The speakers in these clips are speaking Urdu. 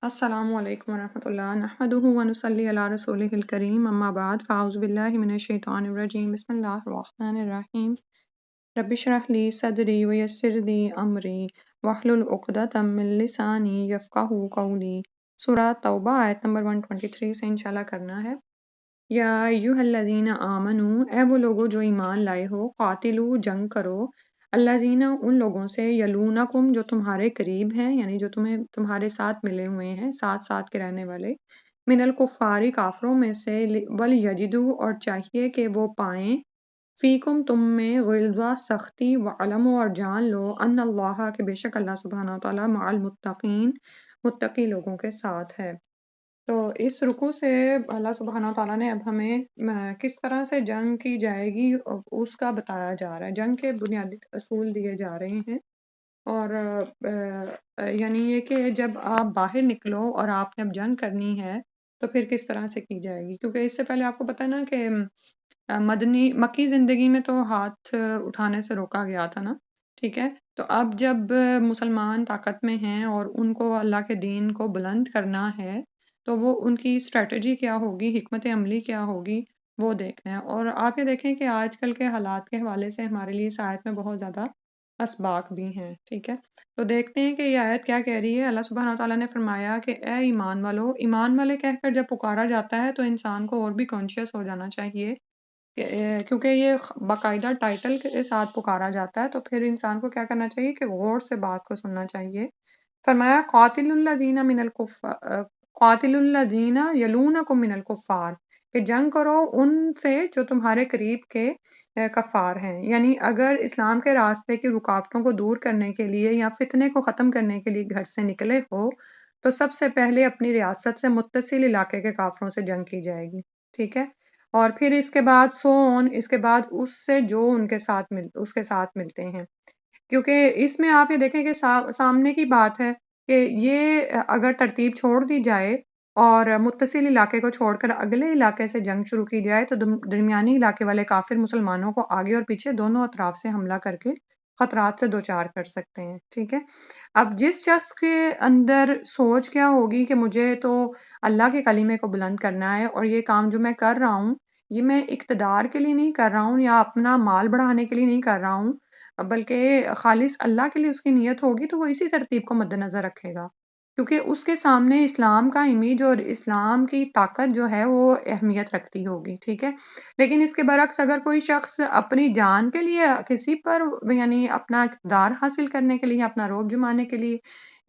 السلام علیکم ورحمۃ اللہ نحمدہ ونصلی علی رسولہ الکریم اما بعد فاعوذ باللہ من الشیطان الرجیم بسم اللہ الرحمن الرحیم رب اشرح لی صدری ویسر لی امری واحلل عقدۃ من لسانی یفقہوا قولی۔ سورہ توبہ آیت نمبر 123 سے انشاءاللہ کرنا ہے۔ یا ایھا الذین آمنو، اے وہ لوگو جو ایمان لائے ہو، قاتلو جنگ کرو، الذین ان لوگوں سے، یلونکم جو تمہارے قریب ہیں، یعنی جو تمہارے ساتھ ملے ہوئے ہیں، ساتھ ساتھ کے رہنے والے، من الکفاری کافروں میں سے، ولیجدوا اور چاہیے کہ وہ پائیں، فیکم تم میں، غلظہ سختی، وعلموا اور جان لو، ان اللہ کہ بے شک اللہ سبحانہ وتعالی مع المتقین متقی لوگوں کے ساتھ ہے۔ تو اس رکوع سے اللہ سبحانہ وتعالیٰ نے اب ہمیں کس طرح سے جنگ کی جائے گی اس کا بتایا جا رہا ہے۔ جنگ کے بنیادی اصول دیے جا رہے ہیں، اور یعنی یہ کہ جب آپ باہر نکلو اور آپ نے اب جنگ کرنی ہے تو پھر کس طرح سے کی جائے گی، کیونکہ اس سے پہلے آپ کو پتہ ہے نا کہ مکی زندگی میں تو ہاتھ اٹھانے سے روکا گیا تھا نا، ٹھیک ہے۔ تو اب جب مسلمان طاقت میں ہیں اور ان کو اللہ کے دین کو بلند کرنا ہے تو وہ ان کی اسٹریٹجی کیا ہوگی، حکمت عملی کیا ہوگی، وہ دیکھنا ہے۔ اور آپ یہ دیکھیں کہ آج کل کے حالات کے حوالے سے ہمارے لیے اس آیت میں بہت زیادہ اسباق بھی ہیں، ٹھیک ہے۔ تو دیکھتے ہیں کہ یہ آیت کیا کہہ رہی ہے۔ اللہ سبحانہ تعالیٰ نے فرمایا کہ اے ایمان والو، ایمان والے کہہ کر جب پکارا جاتا ہے تو انسان کو اور بھی کانشیس ہو جانا چاہیے، کیونکہ یہ باقاعدہ ٹائٹل کے ساتھ پکارا جاتا ہے تو پھر انسان کو کیا کرنا چاہیے کہ غور سے بات کو سننا چاہیے۔ فرمایا قاتل الذین من الکفار، قاتل الذین یلونکم من الکفار، کہ جنگ کرو ان سے جو تمہارے قریب کے کفار ہیں۔ یعنی اگر اسلام کے راستے کی رکاوٹوں کو دور کرنے کے لیے یا فتنے کو ختم کرنے کے لیے گھر سے نکلے ہو تو سب سے پہلے اپنی ریاست سے متصل علاقے کے کافروں سے جنگ کی جائے گی، ٹھیک ہے۔ اور پھر اس کے بعد اس کے بعد اس سے جو اس کے ساتھ ملتے ہیں، کیونکہ اس میں آپ یہ دیکھیں کہ سامنے کی بات ہے کہ یہ اگر ترتیب چھوڑ دی جائے اور متصل علاقے کو چھوڑ کر اگلے علاقے سے جنگ شروع کی جائے تو درمیانی علاقے والے کافر مسلمانوں کو آگے اور پیچھے دونوں اطراف سے حملہ کر کے خطرات سے دوچار کر سکتے ہیں، ٹھیک ہے۔ اب جس شخص کے اندر سوچ کیا ہوگی کہ مجھے تو اللہ کے کلمے کو بلند کرنا ہے اور یہ کام جو میں کر رہا ہوں یہ میں اقتدار کے لیے نہیں کر رہا ہوں یا اپنا مال بڑھانے کے لیے نہیں کر رہا ہوں، بلکہ خالص اللہ کے لیے اس کی نیت ہوگی تو وہ اسی ترتیب کو مد نظر رکھے گا، کیونکہ اس کے سامنے اسلام کا امیج اور اسلام کی طاقت جو ہے وہ اہمیت رکھتی ہوگی، ٹھیک ہے۔ لیکن اس کے برعکس اگر کوئی شخص اپنی جان کے لیے کسی پر، یعنی اپنا اقتدار حاصل کرنے کے لیے، اپنا رعب جمانے کے لیے،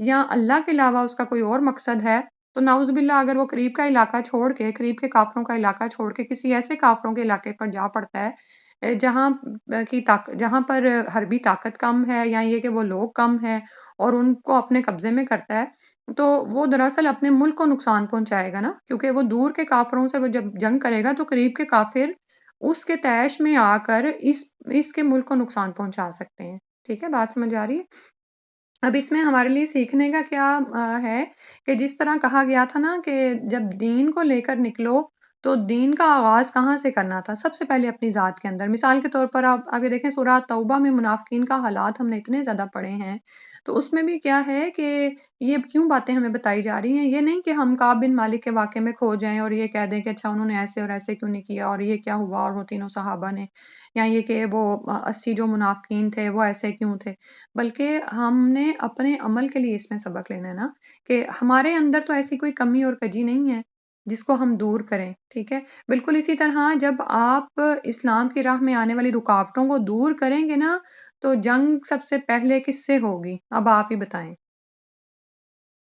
یا اللہ کے علاوہ اس کا کوئی اور مقصد ہے، تو نعوذ باللہ اگر وہ قریب کا علاقہ چھوڑ کے، قریب کے کافروں کا علاقہ چھوڑ کے کسی ایسے کافروں کے علاقے پر جا پڑتا ہے جہاں پر حربی طاقت کم ہے یا یہ کہ وہ لوگ کم ہیں اور ان کو اپنے قبضے میں کرتا ہے، تو وہ دراصل اپنے ملک کو نقصان پہنچائے گا نا، کیونکہ وہ دور کے کافروں سے وہ جب جنگ کرے گا تو قریب کے کافر اس کے طیش میں آ کر اس کے ملک کو نقصان پہنچا سکتے ہیں، ٹھیک ہے۔ بات سمجھ آ رہی ہے؟ اب اس میں ہمارے لیے سیکھنے کا کیا ہے کہ جس طرح کہا گیا تھا نا کہ جب دین کو لے کر نکلو تو دین کا آغاز کہاں سے کرنا تھا، سب سے پہلے اپنی ذات کے اندر۔ مثال کے طور پر آپ یہ دیکھیں سورہ توبہ میں منافقین کا حالات ہم نے اتنے زیادہ پڑھے ہیں، تو اس میں بھی کیا ہے کہ یہ کیوں باتیں ہمیں بتائی جا رہی ہیں، یہ نہیں کہ ہم کعب بن مالک کے واقعے میں کھو جائیں اور یہ کہہ دیں کہ اچھا انہوں نے ایسے اور ایسے کیوں نہیں کیا اور یہ کیا ہوا اور وہ تینوں صحابہ نے، یا یہ کہ وہ 80 جو منافقین تھے وہ ایسے کیوں تھے، بلکہ ہم نے اپنے عمل کے لیے اس میں سبق لینا ہے نا، کہ ہمارے اندر تو ایسی کوئی کمی اور کجی نہیں ہے جس کو ہم دور کریں، ٹھیک ہے۔ بالکل اسی طرح جب آپ اسلام کی راہ میں آنے والی رکاوٹوں کو دور کریں گے نا تو جنگ سب سے پہلے کس سے ہوگی، اب آپ ہی بتائیں۔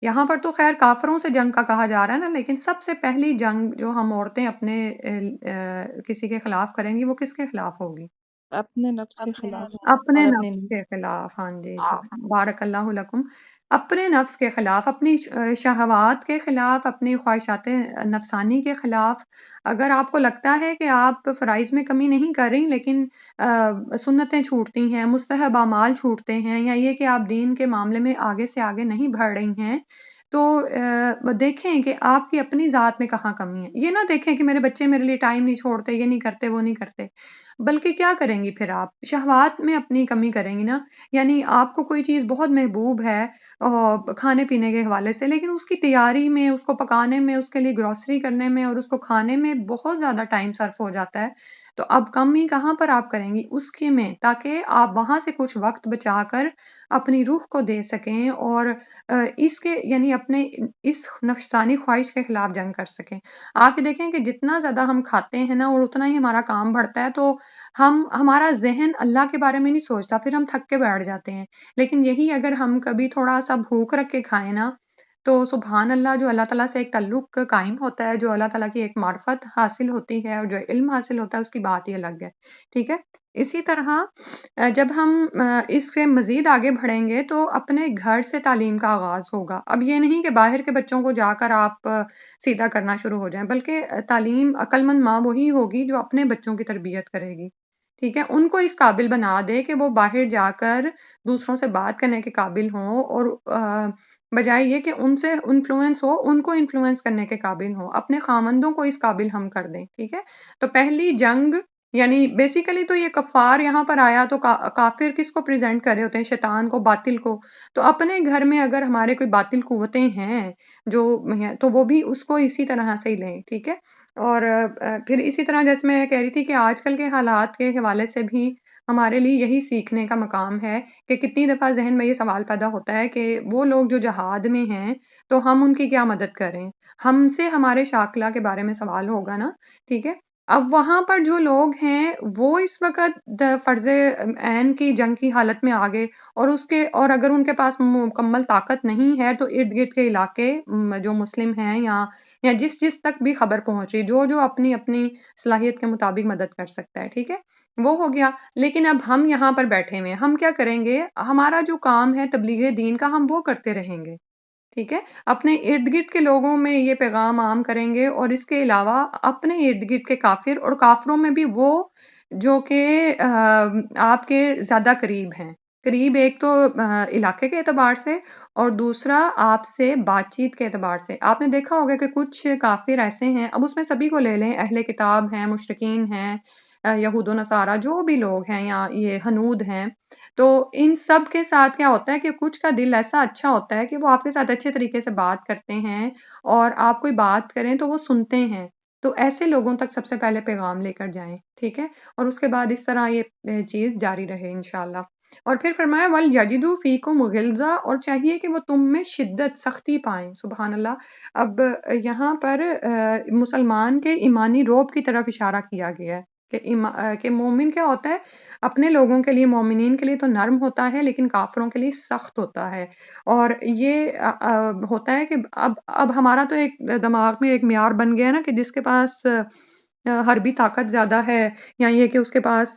یہاں پر تو خیر کافروں سے جنگ کا کہا جا رہا ہے نا، لیکن سب سے پہلی جنگ جو ہم عورتیں اپنے کسی کے خلاف کریں گی وہ کس کے خلاف ہوگی؟ اپنے نفس کے خلاف اپنے اور اپنی نفس کے خلاف، ہاں جی جی، بارک اللہ لکم، اپنے نفس کے خلاف، اپنی شہوات کے خلاف، اپنی خواہشات نفسانی کے خلاف۔ اگر آپ کو لگتا ہے کہ آپ فرائض میں کمی نہیں کر رہی لیکن سنتیں چھوٹتی ہیں، مستحب اعمال چھوٹتے ہیں، یا یہ کہ آپ دین کے معاملے میں آگے سے آگے نہیں بڑھ رہی ہیں، تو دیکھیں کہ آپ کی اپنی ذات میں کہاں کمی ہے. یہ نہ دیکھیں کہ میرے بچے میرے لیے ٹائم نہیں چھوڑتے، یہ نہیں کرتے، وہ نہیں کرتے، بلکہ کیا کریں گی پھر آپ شہوات میں اپنی کمی کریں گی نا. یعنی آپ کو کوئی چیز بہت محبوب ہے کھانے پینے کے حوالے سے، لیکن اس کی تیاری میں، اس کو پکانے میں، اس کے لیے گروسری کرنے میں اور اس کو کھانے میں بہت زیادہ ٹائم صرف ہو جاتا ہے. تو اب کمی کہاں پر آپ کریں گی؟ اس کی میں، تاکہ آپ وہاں سے کچھ وقت بچا کر اپنی روح کو دے سکیں اور اس کے یعنی اپنے اس نفسانی خواہش کے خلاف جنگ کر سکیں. آپ یہ دیکھیں کہ جتنا زیادہ ہم کھاتے ہیں نا اور اتنا ہی ہمارا کام بڑھتا ہے، تو ہمارا ذہن اللہ کے بارے میں نہیں سوچتا، پھر ہم تھک کے بیٹھ جاتے ہیں. لیکن یہی اگر ہم کبھی تھوڑا سا بھوک رکھ کے کھائیں نا، تو سبحان اللہ، جو اللہ تعالیٰ سے ایک تعلق قائم ہوتا ہے، جو اللہ تعالیٰ کی ایک معرفت حاصل ہوتی ہے اور جو علم حاصل ہوتا ہے، اس کی بات ہی الگ ہے. ٹھیک ہے. اسی طرح جب ہم اس سے مزید آگے بڑھیں گے تو اپنے گھر سے تعلیم کا آغاز ہوگا. اب یہ نہیں کہ باہر کے بچوں کو جا کر آپ سیدھا کرنا شروع ہو جائیں، بلکہ تعلیم عقل مند ماں وہی ہوگی جو اپنے بچوں کی تربیت کرے گی. ٹھیک ہے. ان کو اس قابل بنا دے کہ وہ باہر جا کر دوسروں سے بات کرنے کے قابل ہوں، اور بجائے یہ کہ ان سے انفلوئنس ہو، ان کو انفلوئنس کرنے کے قابل ہوں. اپنے خامندوں کو اس قابل ہم کر دیں. ٹھیک ہے. تو پہلی جنگ، یعنی بیسیکلی تو یہ کفار یہاں پر آیا تو کافر کس کو پریزنٹ کر رہے ہوتے ہیں؟ شیطان کو، باطل کو. تو اپنے گھر میں اگر ہمارے کوئی باطل قوتیں ہیں جو تو وہ بھی اس کو اسی طرح سے ہی لیں. ٹھیک ہے. اور پھر اسی طرح جیسے میں کہہ رہی تھی کہ آج کل کے حالات کے حوالے سے بھی ہمارے لیے یہی سیکھنے کا مقام ہے کہ کتنی دفعہ ذہن میں یہ سوال پیدا ہوتا ہے کہ وہ لوگ جو جہاد میں ہیں تو ہم ان کی کیا مدد کریں؟ ہم سے ہمارے شاکلہ کے بارے میں سوال ہوگا نا. ٹھیک ہے. اب وہاں پر جو لوگ ہیں وہ اس وقت فرض عین کی جنگ کی حالت میں آگے، اور اگر ان کے پاس مکمل طاقت نہیں ہے تو ارد گرد کے علاقے جو مسلم ہیں یا جس تک بھی خبر پہنچی، جو اپنی اپنی صلاحیت کے مطابق مدد کر سکتا ہے. ٹھیک ہے. وہ ہو گیا. لیکن اب ہم یہاں پر بیٹھے ہوئے ہم کیا کریں گے؟ ہمارا جو کام ہے تبلیغ دین کا، ہم وہ کرتے رہیں گے. ٹھیک ہے. اپنے ارد گرد کے لوگوں میں یہ پیغام عام کریں گے، اور اس کے علاوہ اپنے ارد گرد کے کافر، اور کافروں میں بھی وہ جو کہ آپ کے زیادہ قریب ایک تو علاقے کے اعتبار سے، اور دوسرا آپ سے بات چیت کے اعتبار سے. آپ نے دیکھا ہوگا کہ کچھ کافر ایسے ہیں، اب اس میں سبھی کو لے لیں، اہل کتاب ہیں، مشرکین ہیں، یہود و نصارہ، جو بھی لوگ ہیں، یا یہ ہنود ہیں. تو ان سب کے ساتھ کیا ہوتا ہے کہ کچھ کا دل ایسا اچھا ہوتا ہے کہ وہ آپ کے ساتھ اچھے طریقے سے بات کرتے ہیں، اور آپ کوئی بات کریں تو وہ سنتے ہیں. تو ایسے لوگوں تک سب سے پہلے پیغام لے کر جائیں. ٹھیک ہے. اور اس کے بعد اس طرح یہ چیز جاری رہے انشاءاللہ. اور پھر فرمایا وَلْيَجِدُوا فِيكُمْ غِلْظَةً، اور چاہیے کہ وہ تم میں شدت، سختی پائیں. سبحان اللہ. اب یہاں پر مسلمان کے ایمانی روب کی طرف اشارہ کیا گیا ہے کہ مومن کیا ہوتا ہے؟ اپنے لوگوں کے لیے، مومنین کے لیے تو نرم ہوتا ہے، لیکن کافروں کے لیے سخت ہوتا ہے. اور یہ ہوتا ہے کہ اب ہمارا تو ایک دماغ میں ایک معیار بن گیا ہے نا کہ جس کے پاس حربی طاقت زیادہ ہے، یا یہ کہ اس کے پاس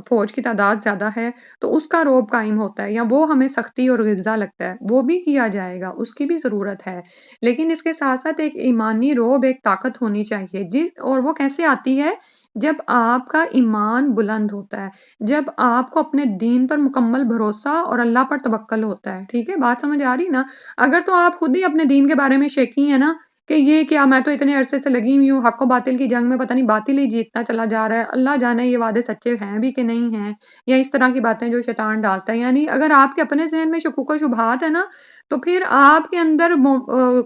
فوج کی تعداد زیادہ ہے، تو اس کا روب قائم ہوتا ہے، یا وہ ہمیں سختی اور غلظہ لگتا ہے. وہ بھی کیا جائے گا، اس کی بھی ضرورت ہے، لیکن اس کے ساتھ ساتھ ایک ایمانی روب، ایک طاقت ہونی چاہیے. اور وہ کیسے آتی ہے؟ جب آپ کا ایمان بلند ہوتا ہے، جب آپ کو اپنے دین پر مکمل بھروسہ اور اللہ پر توکل ہوتا ہے. ٹھیک ہے. بات سمجھ آ رہی نا؟ اگر تو آپ خود ہی اپنے دین کے بارے میں شیکی ہیں نا کہ یہ کیا، میں تو اتنے عرصے سے لگی ہوئی ہوں حق و باطل کی جنگ میں، پتہ نہیں باطل ہی جیتنا چلا جا رہا ہے، اللہ جانے یہ وعدے سچے ہیں بھی کہ نہیں ہیں، یا اس طرح کی باتیں جو شیطان ڈالتا ہے. یعنی اگر آپ کے اپنے ذہن میں شکوک و شبہات ہے نا، تو پھر آپ کے اندر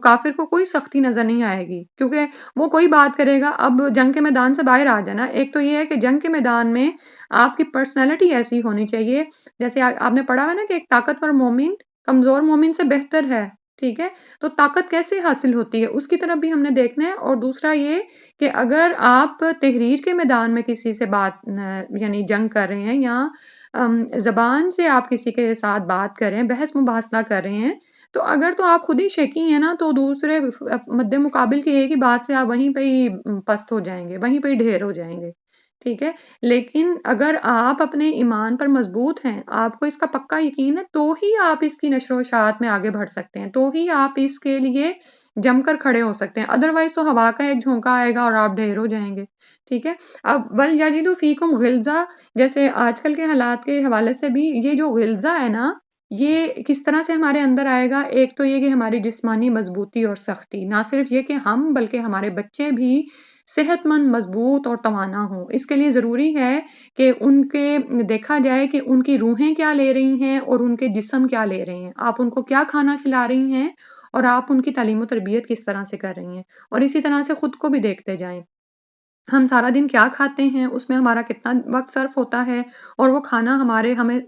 کافر کو کوئی سختی نظر نہیں آئے گی، کیونکہ وہ کوئی بات کرے گا. اب جنگ کے میدان سے باہر آ جانا. ایک تو یہ ہے کہ جنگ کے میدان میں آپ کی پرسنالٹی ایسی ہونی چاہیے، جیسے آپ نے پڑھا ہے نا کہ ایک طاقتور مومن کمزور مومن سے بہتر ہے. ٹھیک ہے. تو طاقت کیسے حاصل ہوتی ہے اس کی طرف بھی ہم نے دیکھنا ہے. اور دوسرا یہ کہ اگر آپ تحریر کے میدان میں کسی سے بات یعنی جنگ کر رہے ہیں، یا زبان سے آپ کسی کے ساتھ بات کر رہے ہیں، بحث مباحثہ کر رہے ہیں، تو اگر تو آپ خود ہی شیکی ہیں نا، تو دوسرے مد مقابل کی ایک ہی بات سے آپ وہیں پہ ہی پست ہو جائیں گے، وہیں پہ ہی ڈھیر ہو جائیں گے. ٹھیک ہے. لیکن اگر آپ اپنے ایمان پر مضبوط ہیں، آپ کو اس کا پکا یقین ہے، تو ہی آپ اس کی نشر و اشاعت میں آگے بڑھ سکتے ہیں، تو ہی آپ اس کے لیے جم کر کھڑے ہو سکتے ہیں. ادروائز تو ہوا کا ایک جھونکا آئے گا اور آپ ڈھیر ہو جائیں گے. ٹھیک ہے. اب وَلْيَجِدُوا فِيكُمْ غِلْظَةً، جیسے آج کل کے حالات کے حوالے سے بھی یہ جو غلظہ ہے نا، یہ کس طرح سے ہمارے اندر آئے گا؟ ایک تو یہ کہ ہماری جسمانی مضبوطی اور سختی، نہ صرف یہ کہ ہم بلکہ ہمارے بچے بھی صحت مند، مضبوط اور توانا ہوں۔ اس کے لیے ضروری ہے کہ ان کے دیکھا جائے کہ ان کی روحیں کیا لے رہی ہیں اور ان کے جسم کیا لے رہے ہیں، آپ ان کو کیا کھانا کھلا رہی ہیں اور آپ ان کی تعلیم و تربیت کس طرح سے کر رہی ہیں، اور اسی طرح سے خود کو بھی دیکھتے جائیں، ہم سارا دن کیا کھاتے ہیں، اس میں ہمارا کتنا وقت صرف ہوتا ہے، اور وہ کھانا ہمیں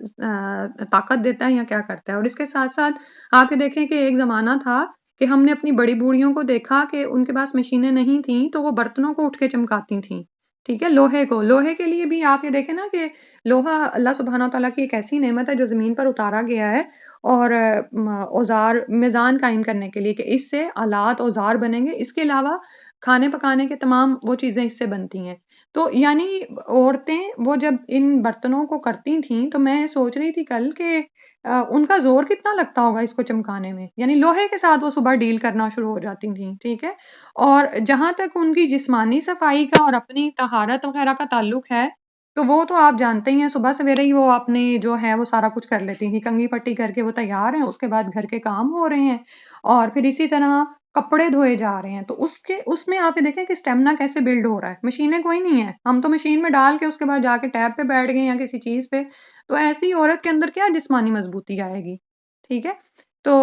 طاقت دیتا ہے یا کیا کرتا ہے۔ اور اس کے ساتھ ساتھ آپ یہ دیکھیں کہ ایک زمانہ تھا کہ ہم نے اپنی بڑی بوڑھیوں کو دیکھا کہ ان کے پاس مشینیں نہیں تھیں تو وہ برتنوں کو اٹھ کے چمکاتی تھیں، ٹھیک ہے، لوہے کے لیے بھی آپ یہ دیکھیں نا کہ لوہا اللہ سبحانہ تعالیٰ کی ایک ایسی نعمت ہے جو زمین پر اتارا گیا ہے، اور اوزار میزان قائم کرنے کے لیے کہ اس سے آلات اوزار بنیں گے، اس کے علاوہ کھانے پکانے کے تمام وہ چیزیں اس سے بنتی ہیں۔ تو یعنی عورتیں وہ جب ان برتنوں کو کرتی تھیں تو میں سوچ رہی تھی کل کہ ان کا زور کتنا لگتا ہوگا اس کو چمکانے میں، یعنی لوہے کے ساتھ وہ صبح ڈیل کرنا شروع ہو جاتی تھیں، ٹھیک ہے۔ اور جہاں تک ان کی جسمانی صفائی کا اور اپنی طہارت وغیرہ کا تعلق ہے تو وہ تو آپ جانتے ہی ہیں، صبح سویرے ہی وہ اپنی جو ہے وہ سارا کچھ کر لیتی تھی، کنگھی پٹی کر کے وہ تیار ہیں، اس کے بعد گھر کے کام ہو رہے ہیں، اور پھر اسی طرح کپڑے دھوئے جا رہے ہیں۔ تو اس میں آپ یہ دیکھیں کہ اسٹیمنا کیسے بلڈ ہو رہا ہے، مشینیں کوئی نہیں ہے، ہم تو مشین میں ڈال کے اس کے بعد جا کے ٹیب پہ بیٹھ گئے یا کسی چیز پہ، تو ایسی عورت کے اندر کیا جسمانی مضبوطی آئے گی، ٹھیک ہے۔ تو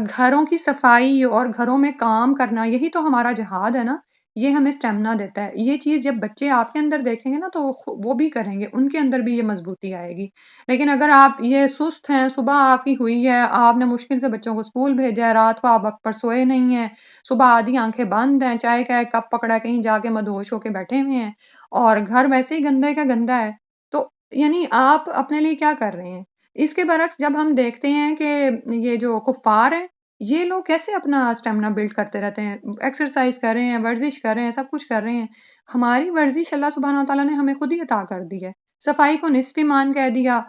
گھروں کی صفائی اور گھروں میں کام کرنا یہی تو ہمارا جہاد ہے نا، یہ ہمیں اسٹیمنا دیتا ہے۔ یہ چیز جب بچے آپ کے اندر دیکھیں گے نا تو وہ بھی کریں گے، ان کے اندر بھی یہ مضبوطی آئے گی۔ لیکن اگر آپ یہ سست ہیں، صبح آپ کی ہوئی ہے، آپ نے مشکل سے بچوں کو اسکول بھیجا ہے، رات کو آپ وقت پر سوئے نہیں ہیں، صبح آدھی آنکھیں بند ہیں، چائے کا کپ پکڑا کہیں جا کے مدہوش ہو کے بیٹھے ہوئے ہیں، اور گھر ویسے ہی گندے کا گندا ہے، تو یعنی آپ اپنے لیے کیا کر رہے ہیں؟ اس کے برعکس جب ہم دیکھتے ہیں کہ یہ جو کفار ہیں یہ لوگ کیسے اپنا اسٹیمنا بلڈ کرتے رہتے ہیں، ایکسرسائز کر رہے ہیں، ورزش کر رہے ہیں، سب کچھ کر رہے ہیں۔ ہماری ورزش اللہ سبحانہ تعالیٰ نے ہمیں خود ہی عطا کر دی ہے، صفائی کو نصف ایمان کہہ دیا،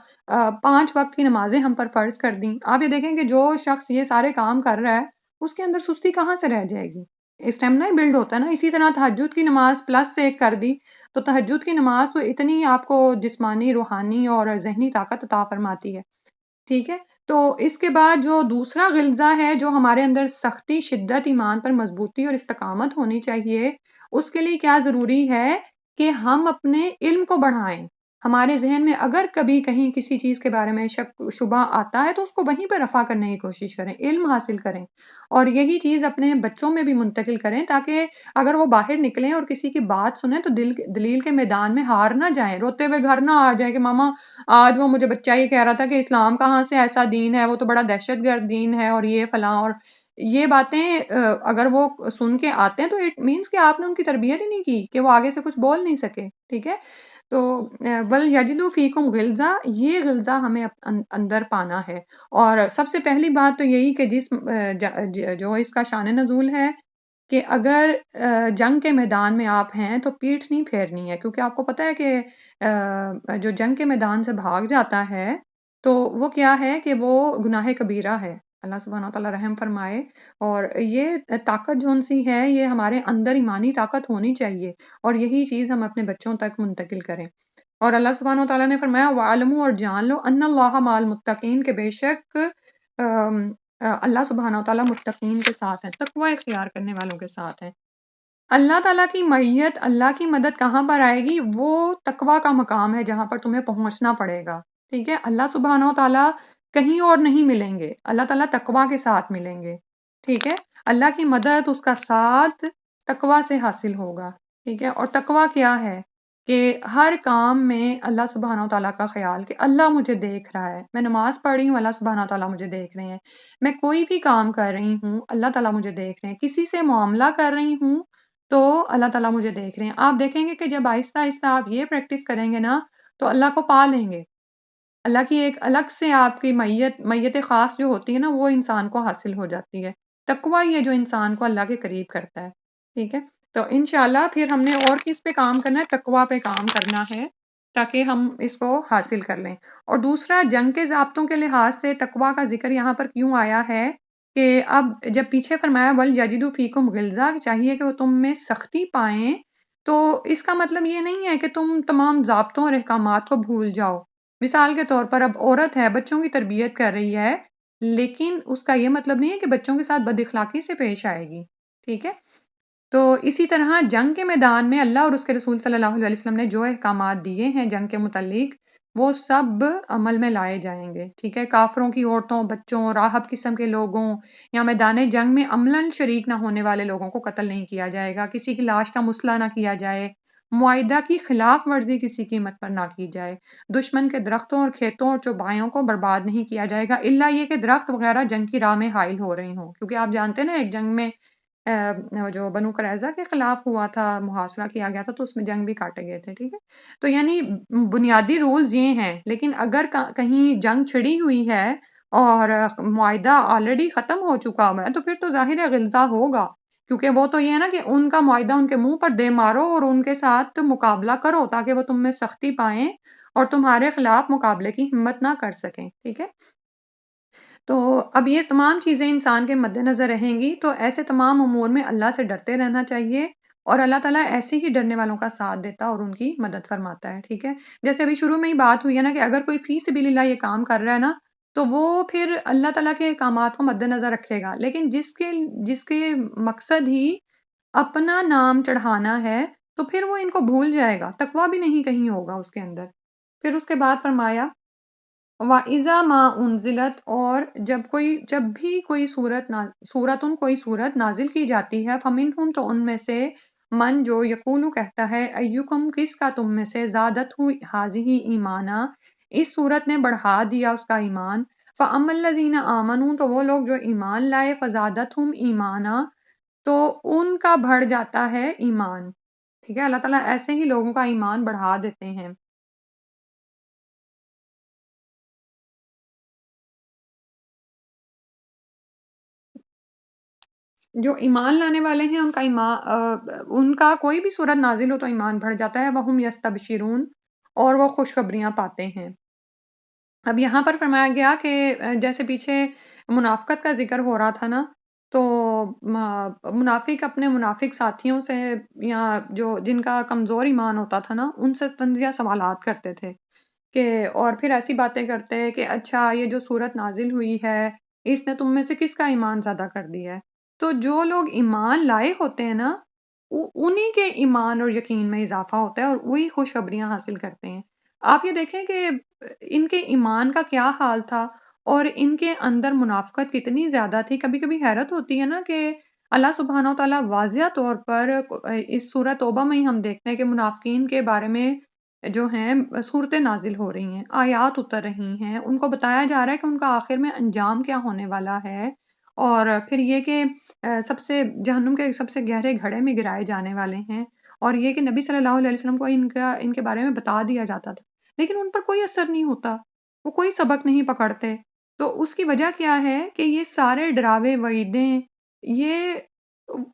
5 وقت کی نمازیں ہم پر فرض کر دیں۔ آپ یہ دیکھیں کہ جو شخص یہ سارے کام کر رہا ہے اس کے اندر سستی کہاں سے رہ جائے گی، اسٹیمنا ہی بلڈ ہوتا ہے نا۔ اسی طرح تہجد کی نماز پلس سے ایک کر دی تو تہجد کی نماز تو اتنی آپ کو جسمانی، روحانی اور ذہنی طاقت عطا فرماتی ہے، ٹھیک ہے۔ تو اس کے بعد جو دوسرا غلظہ ہے جو ہمارے اندر سختی، شدت، ایمان پر مضبوطی اور استقامت ہونی چاہیے، اس کے لیے کیا ضروری ہے کہ ہم اپنے علم کو بڑھائیں۔ ہمارے ذہن میں اگر کبھی کہیں کسی چیز کے بارے میں شک شبہ آتا ہے تو اس کو وہیں پہ رفع کرنے کی کوشش کریں، علم حاصل کریں، اور یہی چیز اپنے بچوں میں بھی منتقل کریں تاکہ اگر وہ باہر نکلیں اور کسی کی بات سنیں تو دلیل کے میدان میں ہار نہ جائیں، روتے ہوئے گھر نہ آ جائیں کہ ماما آج وہ مجھے بچہ یہ کہہ رہا تھا کہ اسلام کہاں سے ایسا دین ہے، وہ تو بڑا دہشت گرد دین ہے اور یہ فلاں، اور یہ باتیں اگر وہ سن کے آتے ہیں تو اٹ مینس کہ آپ نے ان کی تربیت ہی نہیں کی کہ وہ آگے سے کچھ بول نہیں سکے، ٹھیک ہے۔ تو وَلْيَجِدُوا فِيكُمْ غِلْظَةً، یہ غلظہ ہمیں اندر پانا ہے۔ اور سب سے پہلی بات تو یہی کہ جو اس کا شان نزول ہے کہ اگر جنگ کے میدان میں آپ ہیں تو پیٹھ نہیں پھیرنی ہے، کیونکہ آپ کو پتہ ہے کہ جو جنگ کے میدان سے بھاگ جاتا ہے تو وہ کیا ہے کہ وہ گناہ کبیرہ ہے، اللہ سبحانہ تعالیٰ رحم فرمائے۔ اور یہ طاقت جون سی ہے یہ ہمارے اندر ایمانی طاقت ہونی چاہیے، اور یہی چیز ہم اپنے بچوں تک منتقل کریں۔ اور اللہ سبحانہ تعالیٰ نے فرمایا وَعَلَمُوا، اور جان لو، ان اللہ مع المتقین، کہ بے شک اللہ سبحانہ تعالیٰ متقین کے ساتھ ہیں، تقوی اختیار کرنے والوں کے ساتھ ہیں۔ اللہ تعالیٰ کی معیت، اللہ کی مدد کہاں پر آئے گی؟ وہ تقوی کا مقام ہے جہاں پر تمہیں پہنچنا پڑے گا، ٹھیک ہے۔ اللہ سبحانہ و تعالیٰ کہیں اور نہیں ملیں گے، اللہ تعالیٰ تقوی کے ساتھ ملیں گے، ٹھیک ہے۔ اللہ کی مدد، اس کا ساتھ تقوی سے حاصل ہوگا، ٹھیک ہے۔ اور تقوی کیا ہے کہ ہر کام میں اللہ سبحانہ و تعالیٰ کا خیال کہ اللہ مجھے دیکھ رہا ہے، میں نماز پڑھ رہی ہوں اللہ سبحانہ و تعالیٰ مجھے دیکھ رہے ہیں، میں کوئی بھی کام کر رہی ہوں اللہ تعالیٰ مجھے دیکھ رہے ہیں، کسی سے معاملہ کر رہی ہوں تو اللہ تعالیٰ مجھے دیکھ رہے ہیں۔ آپ دیکھیں گے کہ جب آہستہ آہستہ آپ یہ پریکٹس کریں گے نا تو اللہ کو پا لیں گے، اللہ کی ایک الگ سے آپ کی میت خاص جو ہوتی ہے نا وہ انسان کو حاصل ہو جاتی ہے۔ تقوی یہ جو انسان کو اللہ کے قریب کرتا ہے، ٹھیک ہے۔ تو انشاءاللہ پھر ہم نے اور کس پہ کام کرنا ہے؟ تقوی پہ کام کرنا ہے تاکہ ہم اس کو حاصل کر لیں۔ اور دوسرا، جنگ کے ضابطوں کے لحاظ سے تقوی کا ذکر یہاں پر کیوں آیا ہے کہ اب جب پیچھے فرمایا وَلْيَجِدُوا فِيكُمْ غِلْظَةً، چاہیے کہ وہ تم میں سختی پائیں، تو اس کا مطلب یہ نہیں ہے کہ تم تمام ضابطوں اور احکامات کو بھول جاؤ، مثال کے طور پر اب عورت ہے، بچوں کی تربیت کر رہی ہے، لیکن اس کا یہ مطلب نہیں ہے کہ بچوں کے ساتھ بد اخلاقی سے پیش آئے گی، ٹھیک ہے؟ تو اسی طرح جنگ کے میدان میں اللہ اور اس کے رسول صلی اللہ علیہ وسلم نے جو احکامات دیے ہیں جنگ کے متعلق، وہ سب عمل میں لائے جائیں گے، ٹھیک ہے؟ کافروں کی عورتوں، بچوں، راہب قسم کے لوگوں یا میدان جنگ میں عملاً شریک نہ ہونے والے لوگوں کو قتل نہیں کیا جائے گا، کسی کی لاش کا مسئلہ نہ کیا جائے، معاہدہ کی خلاف ورزی کسی قیمت پر نہ کی جائے، دشمن کے درختوں اور کھیتوں اور چوبایوں کو برباد نہیں کیا جائے گا، الا یہ کہ درخت وغیرہ جنگ کی راہ میں حائل ہو رہے ہوں، کیونکہ آپ جانتے ہیں نا ایک جنگ میں جو بنو قریظہ کے خلاف ہوا تھا، محاصرہ کیا گیا تھا، تو اس میں جنگ بھی کاٹے گئے تھے، ٹھیک ہے؟ تو یعنی بنیادی رولز یہ ہیں، لیکن اگر کہیں جنگ چھڑی ہوئی ہے اور معاہدہ آلریڈی ختم ہو چکا ہے تو پھر تو ظاہر ہے غلطہ ہوگا، کیونکہ وہ تو یہ ہے نا کہ ان کا معاہدہ ان کے منہ پر دے مارو اور ان کے ساتھ مقابلہ کرو تاکہ وہ تم میں سختی پائیں اور تمہارے خلاف مقابلے کی ہمت نہ کر سکیں، ٹھیک ہے؟ تو اب یہ تمام چیزیں انسان کے مد نظر رہیں گی، تو ایسے تمام امور میں اللہ سے ڈرتے رہنا چاہیے، اور اللہ تعالیٰ ایسے ہی ڈرنے والوں کا ساتھ دیتا اور ان کی مدد فرماتا ہے، ٹھیک ہے؟ جیسے ابھی شروع میں ہی بات ہوئی ہے نا کہ اگر کوئی فی سبیل اللہ یہ کام کر رہا ہے نا، تو وہ پھر اللہ تعالیٰ کے احکامات کو مد نظر رکھے گا، لیکن جس کے مقصد ہی اپنا نام چڑھانا ہے، تو پھر وہ ان کو بھول جائے گا، تقویٰ بھی نہیں کہیں ہوگا اس کے اندر۔ پھر اس کے بعد فرمایا وَإِذَا مَا أُنزِلَتْ، اور جب بھی کوئی سورت نازل کی جاتی ہے، فَمِنْهُمْ، تو ان میں سے من جو یقولو کہتا ہے، ایُّکم کس کا تم میں سے زادتہ ہذہ ایمانا، اس سورت نے بڑھا دیا اس کا ایمان، فَأَمَّا الَّذِينَ آمَنُوا، تو وہ لوگ جو ایمان لائے، فَزَادَتْهُمْ ایمانا، تو ان کا بڑھ جاتا ہے ایمان، ٹھیک ہے؟ اللہ تعالیٰ ایسے ہی لوگوں کا ایمان بڑھا دیتے ہیں۔ جو ایمان لانے والے ہیں ان کا کوئی بھی صورت نازل ہو تو ایمان بڑھ جاتا ہے، وَهُمْ يَسْتَبْشِرُونَ، اور وہ خوشخبریاں پاتے ہیں۔ اب یہاں پر فرمایا گیا کہ جیسے پیچھے منافقت کا ذکر ہو رہا تھا نا، تو منافق اپنے منافق ساتھیوں سے یا جن کا کمزور ایمان ہوتا تھا نا، ان سے تنزیہ سوالات کرتے تھے کہ، اور پھر ایسی باتیں کرتے کہ اچھا یہ جو صورت نازل ہوئی ہے اس نے تم میں سے کس کا ایمان زیادہ کر دیا ہے؟ تو جو لوگ ایمان لائے ہوتے ہیں نا، انہی کے ایمان اور یقین میں اضافہ ہوتا ہے اور وہی خوشخبریاں حاصل کرتے ہیں۔ آپ یہ دیکھیں کہ ان کے ایمان کا کیا حال تھا اور ان کے اندر منافقت کتنی زیادہ تھی۔ کبھی کبھی حیرت ہوتی ہے نا کہ اللہ سبحانہ و تعالیٰ واضح طور پر اس سورہ توبہ میں ہی ہم دیکھتے ہیں کہ منافقین کے بارے میں جو ہیں صورتیں نازل ہو رہی ہیں، آیات اتر رہی ہیں، ان کو بتایا جا رہا ہے کہ ان کا آخر میں انجام کیا ہونے والا ہے، اور پھر یہ کہ جہنم کے سب سے گہرے گھڑے میں گرائے جانے والے ہیں، اور یہ کہ نبی صلی اللہ علیہ وسلم کو ان کے بارے میں بتا دیا جاتا تھا، لیکن ان پر کوئی اثر نہیں ہوتا، وہ کوئی سبق نہیں پکڑتے۔ تو اس کی وجہ کیا ہے کہ یہ سارے ڈراوے وعیدیں یہ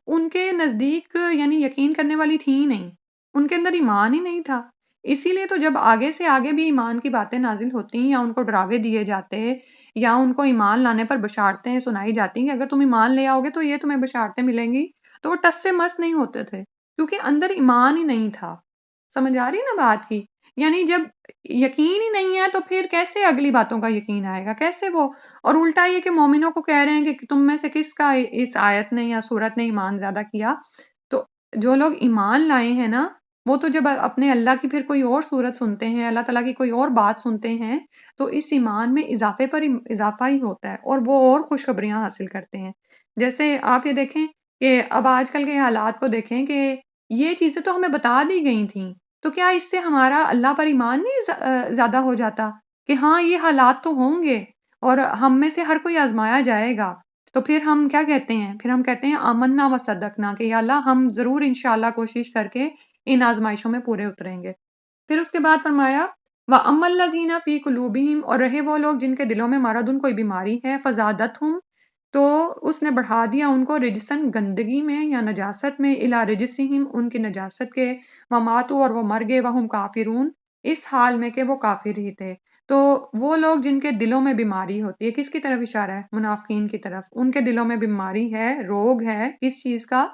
ان کے نزدیک یعنی یقین کرنے والی تھی ہی نہیں، ان کے اندر ایمان ہی نہیں تھا۔ اسی لیے تو جب آگے سے آگے بھی ایمان کی باتیں نازل ہوتی ہیں یا ان کو ڈراوے دیے جاتے یا ان کو ایمان لانے پر بشارتیں سنائی جاتی ہیں کہ اگر تم ایمان لے آؤ گے تو یہ تمہیں بشارتیں ملیں گی، تو وہ ٹس سے مس نہیں ہوتے تھے، کیونکہ اندر ایمان ہی نہیں تھا۔ سمجھ آ رہی نا بات کی؟ یعنی جب یقین ہی نہیں ہے تو پھر کیسے اگلی باتوں کا یقین آئے گا، کیسے وہ؟ اور الٹا یہ کہ مومنوں کو کہہ رہے ہیں کہ تم میں سے کس کا اس آیت نے یا سورت نے ایمان زیادہ کیا؟ تو جو لوگ ایمان لائے ہیں نا، وہ تو جب اپنے اللہ کی پھر کوئی اور صورت سنتے ہیں، اللہ تعالیٰ کی کوئی اور بات سنتے ہیں، تو اس ایمان میں اضافے پر اضافہ ہی ہوتا ہے اور وہ اور خوشخبریاں حاصل کرتے ہیں۔ جیسے آپ یہ دیکھیں کہ اب آج کل کے حالات کو دیکھیں کہ یہ چیزیں تو ہمیں بتا دی گئی تھیں، تو کیا اس سے ہمارا اللہ پر ایمان نہیں زیادہ ہو جاتا کہ ہاں یہ حالات تو ہوں گے اور ہم میں سے ہر کوئی آزمایا جائے گا؟ تو پھر ہم کیا کہتے ہیں؟ پھر ہم کہتے ہیں آمنا و صدقنا، کہ یا اللہ ہم ضرور انشاءاللہ کوشش کر کے ان آزمائشوں میں پورے اتریں گے۔ پھر اس کے بعد فرمایا وَأَمَّا الَّذِينَ فِي قُلُوبِهِمْ، اور رہے وہ لوگ جن کے دلوں میں مرض، کوئی بیماری ہے، فَزَادَتْهُمْ، تو اس نے بڑھا دیا ان کو، رجسن گندگی میں یا نجاست میں، الا رجسہم، ان کی نجاست کے، وماتوا، اور وہ مر گئے، وہم کافرون، اس حال میں کہ وہ کافر ہی تھے۔ تو وہ لوگ جن کے دلوں میں بیماری ہوتی ہے، کس کی طرف اشارہ ہے؟ منافقین کی طرف۔ ان کے دلوں میں بیماری ہے، روگ ہے، کس چیز کا؟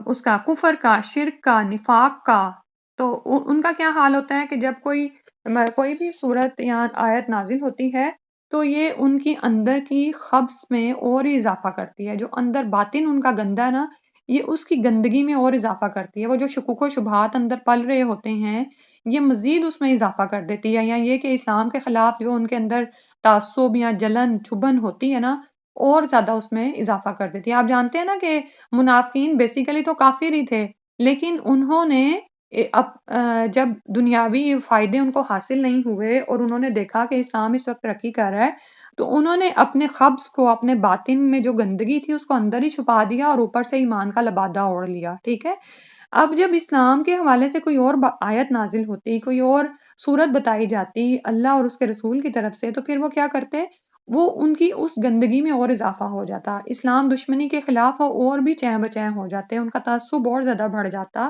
اس کا کفر کا، شرک کا، نفاق کا۔ تو ان کا کیا حال ہوتا ہے کہ جب کوئی کوئی بھی صورت یا آیت نازل ہوتی ہے تو یہ ان کی اندر کی خبث میں اور ہی اضافہ کرتی ہے. جو اندر باطن ان کا گندا ہے نا، یہ اس کی گندگی میں اور اضافہ کرتی ہے. وہ جو شکوک و شبہات اندر پل رہے ہوتے ہیں، یہ مزید اس میں اضافہ کر دیتی ہے. یا یہ کہ اسلام کے خلاف جو ان کے اندر تعصب یا جلن چبھن ہوتی ہے نا، اور زیادہ اس میں اضافہ کر دیتی ہے. آپ جانتے ہیں نا کہ منافقین بیسیکلی تو کافر ہی تھے، لیکن انہوں نے جب دنیاوی فائدے ان کو حاصل نہیں ہوئے اور انہوں نے دیکھا کہ اسلام اس وقت ترقی کر رہا ہے، تو انہوں نے اپنے خبث کو، اپنے باطن میں جو گندگی تھی اس کو اندر ہی چھپا دیا اور اوپر سے ایمان کا لبادہ اوڑھ لیا. ٹھیک ہے. اب جب اسلام کے حوالے سے کوئی اور آیت نازل ہوتی، کوئی اور صورت بتائی جاتی اللہ اور اس کے رسول کی طرف سے، تو پھر وہ کیا کرتے؟ وہ ان کی اس گندگی میں اور اضافہ ہو جاتا. اسلام دشمنی کے خلاف وہ اور بھی چین بچین ہو جاتے، ان کا تعصب اور زیادہ بڑھ جاتا.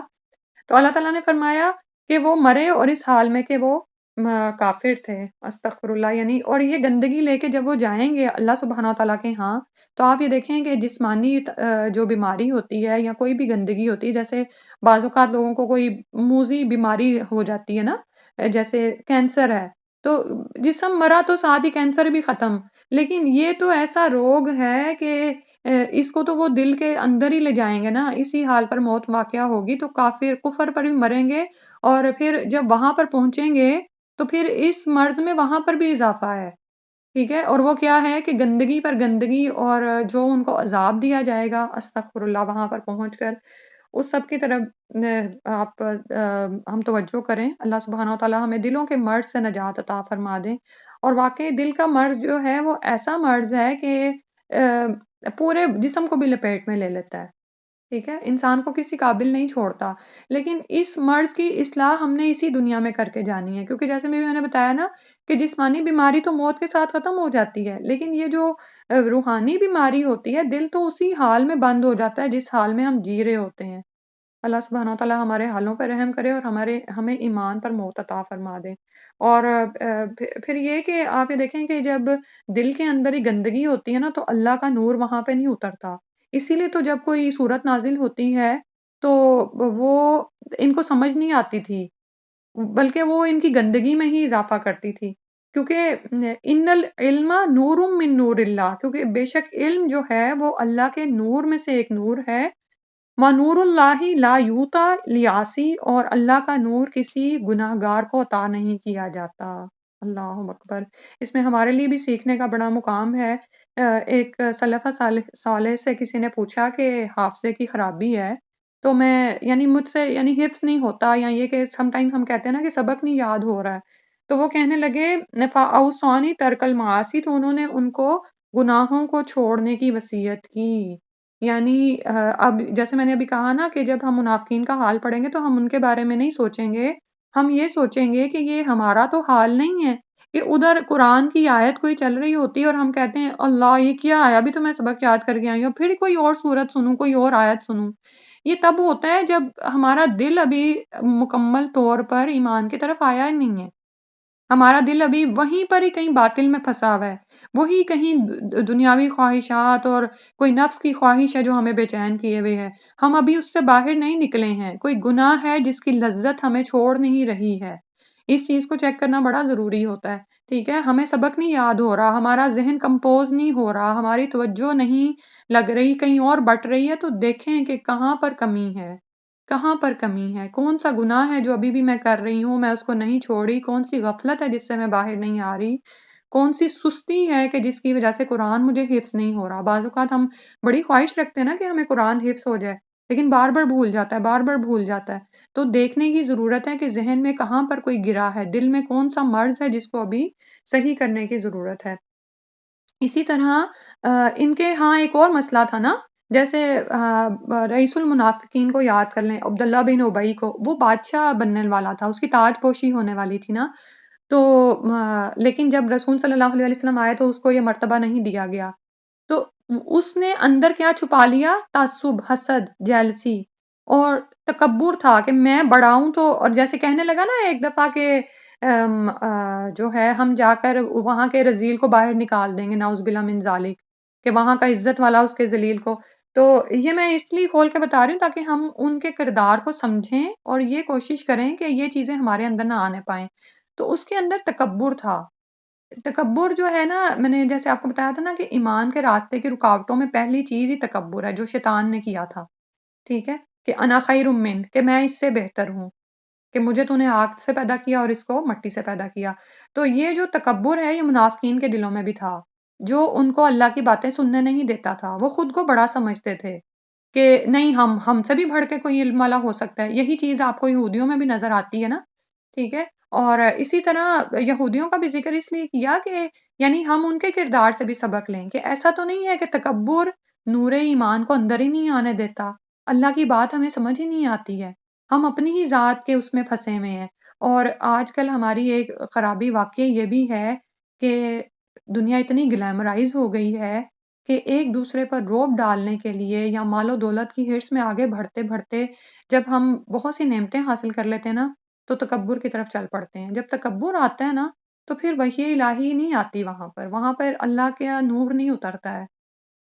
تو اللہ تعالیٰ نے فرمایا کہ وہ مرے اور اس حال میں کہ وہ کافر تھے. استغفر اللہ. یعنی اور یہ گندگی لے کے جب وہ جائیں گے اللہ سبحانہ و تعالیٰ کے ہاں، تو آپ یہ دیکھیں کہ جسمانی جو بیماری ہوتی ہے یا کوئی بھی گندگی ہوتی ہے، جیسے بعض اوقات لوگوں کو کوئی موذی بیماری ہو جاتی ہے نا، جیسے کینسر ہے، تو جسم مرا تو ساتھ ہی کینسر بھی ختم. لیکن یہ تو ایسا روگ ہے کہ اس کو تو وہ دل کے اندر ہی لے جائیں گے نا، اسی حال پر موت واقعہ ہوگی تو کافر کفر پر بھی مریں گے. اور پھر جب وہاں پر پہنچیں گے تو پھر اس مرض میں وہاں پر بھی اضافہ ہے. ٹھیک ہے. اور وہ کیا ہے کہ گندگی پر گندگی، اور جو ان کو عذاب دیا جائے گا استغفر اللہ وہاں پر پہنچ کر، اس سب کی طرف ہم توجہ کریں. اللہ سبحانہ و تعالیٰ ہمیں دلوں کے مرض سے نجات عطا فرما دیں. اور واقعی دل کا مرض جو ہے وہ ایسا مرض ہے کہ پورے جسم کو بھی لپیٹ میں لے لیتا ہے. ٹھیک ہے. انسان کو کسی قابل نہیں چھوڑتا. لیکن اس مرض کی اصلاح ہم نے اسی دنیا میں کر کے جانی ہے، کیونکہ جیسے میں نے بتایا نا کہ جسمانی بیماری تو موت کے ساتھ ختم ہو جاتی ہے، لیکن یہ جو روحانی بیماری ہوتی ہے، دل تو اسی حال میں بند ہو جاتا ہے جس حال میں ہم جی رہے ہوتے ہیں. اللہ سبحانہ و تعالیٰ ہمارے حالوں پر رحم کرے اور ہمیں ایمان پر موت عطا فرما دے. اور پھر یہ کہ آپ یہ دیکھیں کہ جب دل کے اندر ہی گندگی ہوتی ہے نا، تو اللہ کا نور وہاں پہ نہیں اترتا. اسی لیے تو جب کوئی صورت نازل ہوتی ہے تو وہ ان کو سمجھ نہیں آتی تھی، بلکہ وہ ان کی گندگی میں ہی اضافہ کرتی تھی. کیونکہ ان العلم نور من نور اللہ، کیونکہ بے شک علم جو ہے وہ اللہ کے نور میں سے ایک نور ہے. وَنُورُ اللَّهِ لَا يُؤْتَىٰ لِعَاصٍ، اور اللہ کا نور کسی گناہ گار کو عطا نہیں کیا جاتا. اللہ اکبر. اس میں ہمارے لیے بھی سیکھنے کا بڑا مقام ہے. ایک سلف صالح سے کسی نے پوچھا کہ حافظے کی خرابی ہے تو میں یعنی مجھ سے یعنی حفظ نہیں ہوتا، یا یہ کہ سم ٹائم ہم کہتے ہیں نا کہ سبق نہیں یاد ہو رہا ہے، تو وہ کہنے لگے فَأَوْصَانِي تَرْكَ الْمَعَاصِي، تو انہوں نے ان کو گناہوں کو چھوڑنے کی وصیت کی. یعنی اب جیسے میں نے ابھی کہا نا کہ جب ہم منافقین کا حال پڑھیں گے تو ہم ان کے بارے میں نہیں سوچیں گے، ہم یہ سوچیں گے کہ یہ ہمارا تو حال نہیں ہے کہ ادھر قرآن کی آیت کوئی چل رہی ہوتی ہے اور ہم کہتے ہیں اللہ یہ کیا آیا، ابھی تو میں سبق یاد کر کے آئی ہوں، پھر کوئی اور صورت سنوں، کوئی اور آیت سنوں. یہ تب ہوتا ہے جب ہمارا دل ابھی مکمل طور پر ایمان کی طرف آیا ہی نہیں ہے. ہمارا دل ابھی وہیں پر ہی کہیں باطل میں پھنسا ہوا ہے، وہی کہیں دنیاوی خواہشات اور کوئی نفس کی خواہش ہے جو ہمیں بے چین کیے ہوئے ہے. ہم ابھی اس سے باہر نہیں نکلے ہیں. کوئی گناہ ہے جس کی لذت ہمیں چھوڑ نہیں رہی ہے. اس چیز کو چیک کرنا بڑا ضروری ہوتا ہے. ٹھیک ہے. ہمیں سبق نہیں یاد ہو رہا، ہمارا ذہن کمپوز نہیں ہو رہا، ہماری توجہ نہیں لگ رہی، کہیں اور بٹ رہی ہے، تو دیکھیں کہ کہاں پر کمی ہے، کہاں پر کمی ہے، کون سا گناہ ہے جو ابھی بھی میں کر رہی ہوں، میں اس کو نہیں چھوڑی، کون سی غفلت ہے جس سے میں باہر نہیں آ رہی، کون سی سستی ہے کہ جس کی وجہ سے قرآن مجھے حفظ نہیں ہو رہا. بعض اوقات ہم بڑی خواہش رکھتے ہیں نا کہ ہمیں قرآن حفظ ہو جائے، لیکن بار بار بھول جاتا ہے، بار بار بھول جاتا ہے. تو دیکھنے کی ضرورت ہے کہ ذہن میں کہاں پر کوئی گرا ہے، دل میں کون سا مرض ہے جس کو ابھی صحیح کرنے کی ضرورت ہے. اسی طرح ان کے ہاں ایک اور مسئلہ تھا نا، جیسے رئیس المنافقین کو یاد کر لیں، عبداللہ بن ابئی کو، وہ بادشاہ بننے والا تھا، اس کی تاج پوشی ہونے والی تھی نا. تو لیکن جب رسول صلی اللہ علیہ وسلم آئے تو اس کو یہ مرتبہ نہیں دیا گیا. تو اس نے اندر کیا چھپا لیا؟ تعصب، حسد، جیلسی اور تکبر تھا کہ میں بڑا ہوں. تو اور جیسے کہنے لگا نا ایک دفعہ کہ جو ہے ہم جا کر وہاں کے رذیل کو باہر نکال دیں گے، نعوذ باللہ من ذالک، کہ وہاں کا عزت والا اس کے ذلیل کو. تو یہ میں اس لیے کھول کے بتا رہی ہوں تاکہ ہم ان کے کردار کو سمجھیں اور یہ کوشش کریں کہ یہ چیزیں ہمارے اندر نہ آنے پائیں. تو اس کے اندر تکبر تھا. تکبر جو ہے نا، میں نے جیسے آپ کو بتایا تھا نا کہ ایمان کے راستے کی رکاوٹوں میں پہلی چیز ہی تکبر ہے، جو شیطان نے کیا تھا. ٹھیک ہے، کہ انا خیر من، کہ میں اس سے بہتر ہوں، کہ مجھے تو نے آگ سے پیدا کیا اور اس کو مٹی سے پیدا کیا. تو یہ جو تکبر ہے یہ منافقین کے دلوں میں بھی تھا، جو ان کو اللہ کی باتیں سننے نہیں دیتا تھا. وہ خود کو بڑا سمجھتے تھے کہ نہیں، ہم سے بھی بڑھ کے کوئی علم والا ہو سکتا ہے. یہی چیز آپ کو یہودیوں میں بھی نظر آتی ہے نا. ٹھیک ہے، اور اسی طرح یہودیوں کا بھی ذکر اس لیے کیا کہ یعنی ہم ان کے کردار سے بھی سبق لیں کہ ایسا تو نہیں ہے کہ تکبر نور ایمان کو اندر ہی نہیں آنے دیتا، اللہ کی بات ہمیں سمجھ ہی نہیں آتی ہے، ہم اپنی ہی ذات کے اس میں پھنسے ہوئے ہیں. اور آج کل ہماری ایک خرابی واقعی یہ بھی ہے کہ دنیا اتنی گلیمرائز ہو گئی ہے کہ ایک دوسرے پر روب ڈالنے کے لیے یا مال و دولت کی ہرس میں آگے بڑھتے بڑھتے جب ہم بہت سی نعمتیں حاصل کر لیتے ہیں نا تو تکبر کی طرف چل پڑتے ہیں. جب تکبر آتا ہے نا تو پھر وحی الہی نہیں آتی، وہاں پر اللہ کا نور نہیں اترتا ہے،